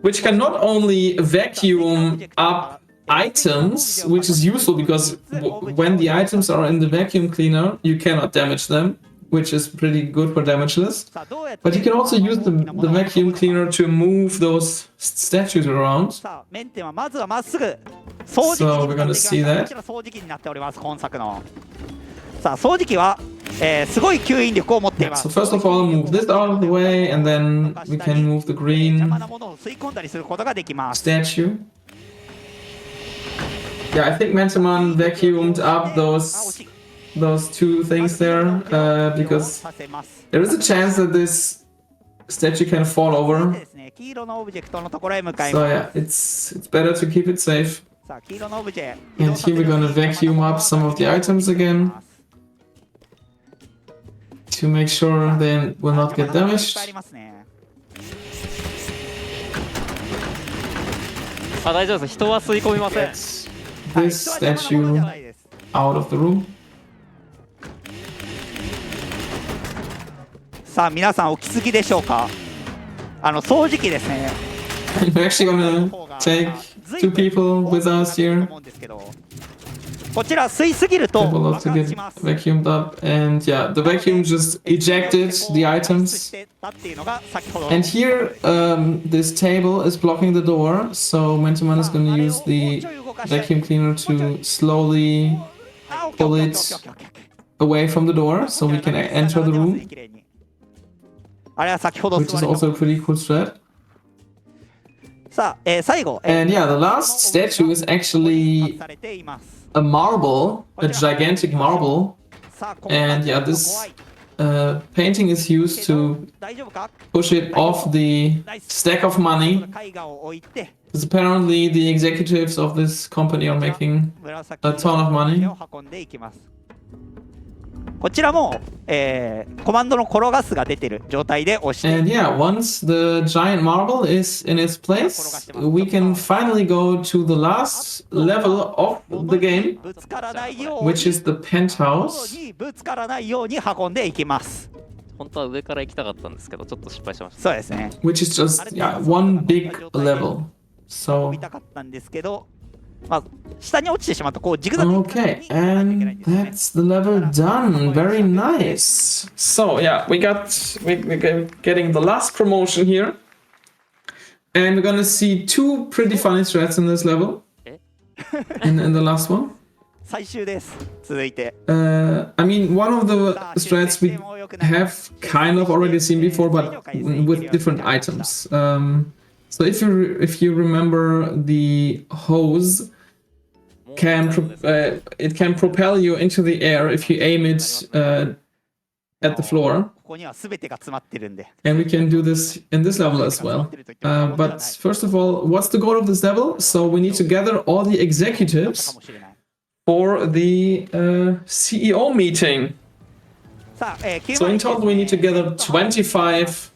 which can not only vacuum up items, which is useful because when the items are in the vacuum cleaner, you cannot damage them, which is pretty good for damageless. さあどうやって But you can also use the vacuum cleaner to move those statues around. さあメンテはまずはまっすぐ掃除機 So に we're なって gonna いきまし see た。 that. こちら掃除機になっております今作の。さあ掃除機は、すごい吸引力を持っています。 So first of all, move this out of the way, and then we can move the 邪 green 魔なものを吸い込んだりすることができます。 statue. Yeah, I think Menteman vacuumed up those 2 things there because させます。 there is a chance that this statue can fall over. ですね、黄色のオブジェクトのところへ向かい So ま yeah, す。 it's better to keep it safe. さあ黄色のオブジェ。 And here we're gonna vacuum up some of the items again to make sure they will not get いっ damaged. ぱいありますね。あ、大丈夫です。人は吸い込みません。 Get はい this 人は邪魔なものじゃ statue ないです。 out of the room. さあ皆さんお気づきでしょうか。掃除機ですね。 We're actually gonna take 2 people with us here. こちら吸いすぎると People 爆 love to 発 get します。 vacuumed up, and yeah, the vacuum just ejected the items. っていうのが先ほど And here, this table is blocking the door, so Menteman is gonna use the vacuum cleaner to slowly pull it away from the door so we can enter the room, あれは先ほど which is also a pretty cool strat. さあ、最後、 And yeah, the last statue is actually されています。 a marble, a gigantic marble. さあ、 And yeah, this painting is used to 大丈夫か push it off the stack of money. 絵画を置いて Because apparently the executives of this company are making 紫 a ton of money. を運んでいきます。こちらも、コマンドの転がすが出てる状態で押して And yeah, once the giant marble is in its place, we can finally go to the last level of the game, ぶつからないように which is the penthouse. にぶつからないように運んでいきます。本当は上から行きたかったんですけど、ちょっと失敗しました。そうですね。 Which is just yeah, one big level. 飛 So びたかったんですけど、まあ、下に落ちてしまうとこうジグザグ okay, and that's the level done. Very nice. So yeah, we're getting the last promotion here, and we're gonna see two pretty funny strats in this level. In the last one. 最終です。続いて。 I mean, one of the strats we have kind of already seen before, but with different items. So if you remember, the hose can it can propel you into the air if you aim it at the floor. ここには全てが詰まってるんで。 And we can do this in this level as well. But first of all, what's the goal of this level? So we need to gather all the か executives もしれない。 for the CEO meeting. さあ、So in total, we need to gather 25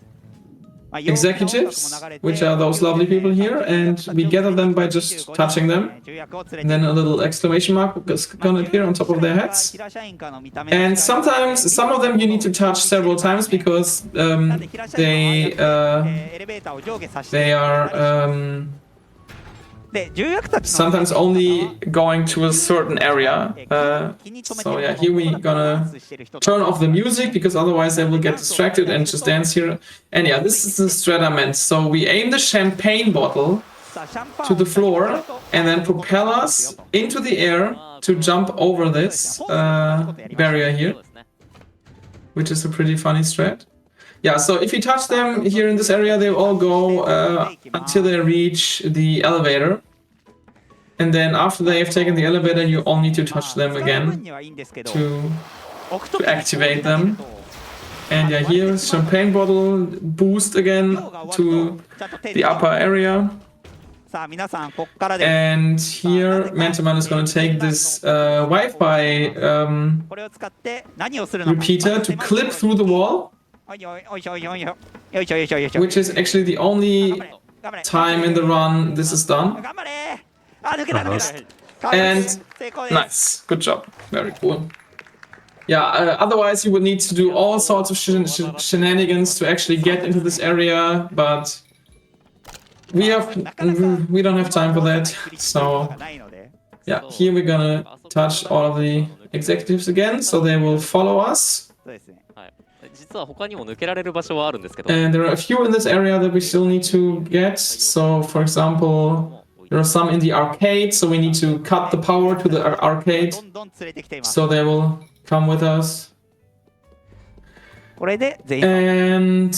executives, which are those lovely people here, and we gather them by just touching them. And then a little exclamation mark is gonna appear on top of their heads. And sometimes, some of them you need to touch several times because they are sometimes only going to a certain area. So yeah, here we gonna turn off the music because otherwise they will get distracted and just dance here. And yeah, this is the strat I meant. So we aim the champagne bottle to the floor and then propel us into the air to jump over this barrier here, which is a pretty funny strat. Yeah, so if you touch them here in this area, they all go until they reach the elevator. And then after they have taken the elevator, you all need to touch them again to activate them. And yeah, here, champagne bottle boost again to the upper area. And here, Menteman is going to take this Wi-Fi repeater to clip through the wall. Which is actually the only time in the run this is done. And nice, good job, very cool. Yeah, otherwise you would need to do all sorts of shenanigans to actually get into this area, but we don't have time for that. So yeah, here we're gonna touch all of the executives again, so they will follow us. 実は他にも抜けられる場所はあるんですけど。 And there are a few in this area that we still need to get. So, for example, there are some in the arcade, so we need to cut the power to the arcade. So they will come with us. And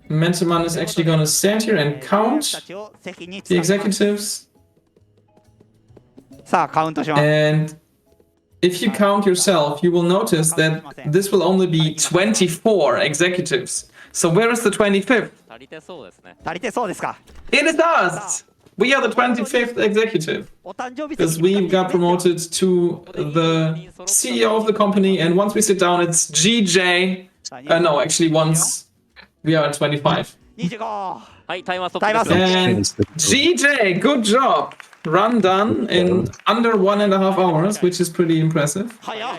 Menteman is actually going to stand here and count the executives. And if you count yourself, you will notice that this will only be 24 executives. So where is the 25th? It is us! We are the 25th executive. Because we got promoted to the CEO of the company, and once we sit down, it's GJ. No, actually, once we are at 25. And GJ, good job! Run done in under 1.5 hours, which is pretty impressive. Yeah,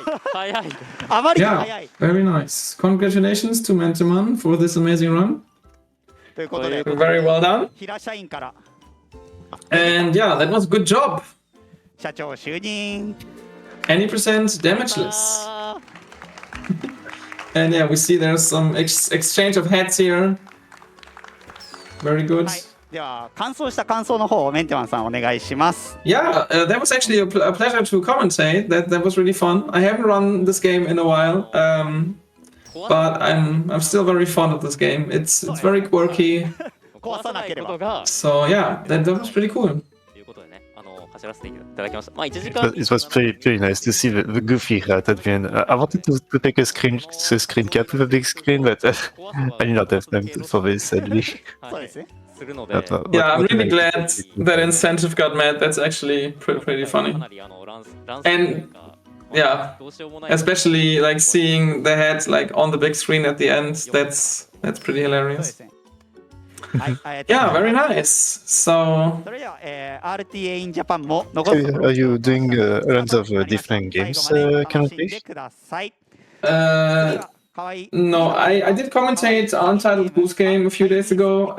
very nice. Congratulations to Menteman for this amazing run. Very well done. And yeah, that was a good job. Any percent damageless. And yeah, we see there's some exchange of heads here. Very good. では感想した感想の方をメンテマンさんお願いします。 Yeah, that was actually a pleasure to commentate. That was really fun. I haven't run this game in a while, but I'm still very fond of this game. It's very quirky. 壊さなければ。 So yeah, that was pretty cool. ということでね、走らせていただきました。まあ1時 It 間 was pretty nice to see the goofy rat at the end. I wanted to take a screen cap with a big screen, but I did not have time for this, sadly. そうですね。するので、 But, Yeah, I'm what really did I glad do? that incentive got met. That's actually pretty か funny. なりランス And- yeah, どうしようもない especially like seeing the head like on the big screen at the end. That's pretty そうで hilarious. すね。はい、ありがとう Yeah, ござい very ます。 nice. So それでは、RTA in Japan も残す Are you doing runs of different 最 games 後まで楽しん currently? でください。 uh, かわいい。 no, I did commentate Untitled Goose Game a few days ago.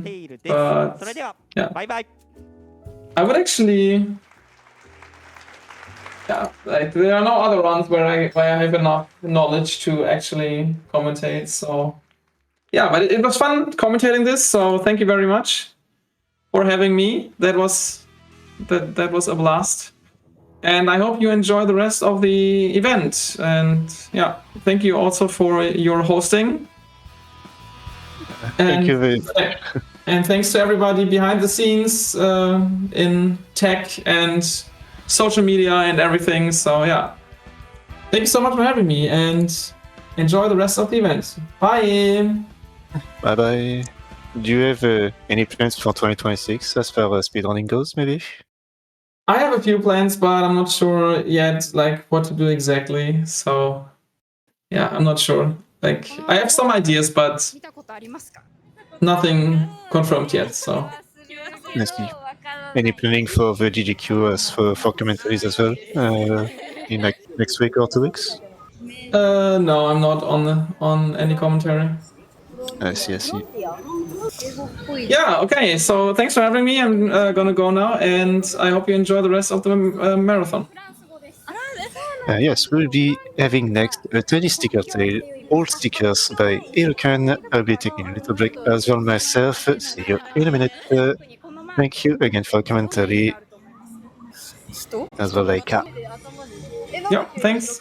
テイルです but それでは、 yeah. バイバイ。 I would actually, yeah, like there are no other runs where I have enough knowledge to actually commentate. So yeah, but it was fun commentating this. So thank you very much for having me. That was a blast, and I hope you enjoy the rest of the event. And yeah, thank you also for your hosting. Thank you very much. And thanks to everybody behind the scenes in tech and social media and everything. So yeah, thank you so much for having me and enjoy the rest of the event. Bye! Bye bye. Do you have any plans for 2026 as far as speedrunning goes, maybe? I have a few plans, but I'm not sure yet like what to do exactly. So yeah, I'm not sure. Like I have some ideas, but nothing confirmed yet. So I see. Any planning for the GGQ as for commentaries as well in like next week or 2 weeks? no, I'm not on any commentary. I see. Yeah, okay, so thanks for having me. I'm gonna go now, and I hope you enjoy the rest of the marathon. Yes, we'll be having next a tiny sticker tale, all stickers by Ilkan. I'll be taking a little break as well myself. See you in a minute. Thank you again for commentary as well, Laika. Yeah, thanks.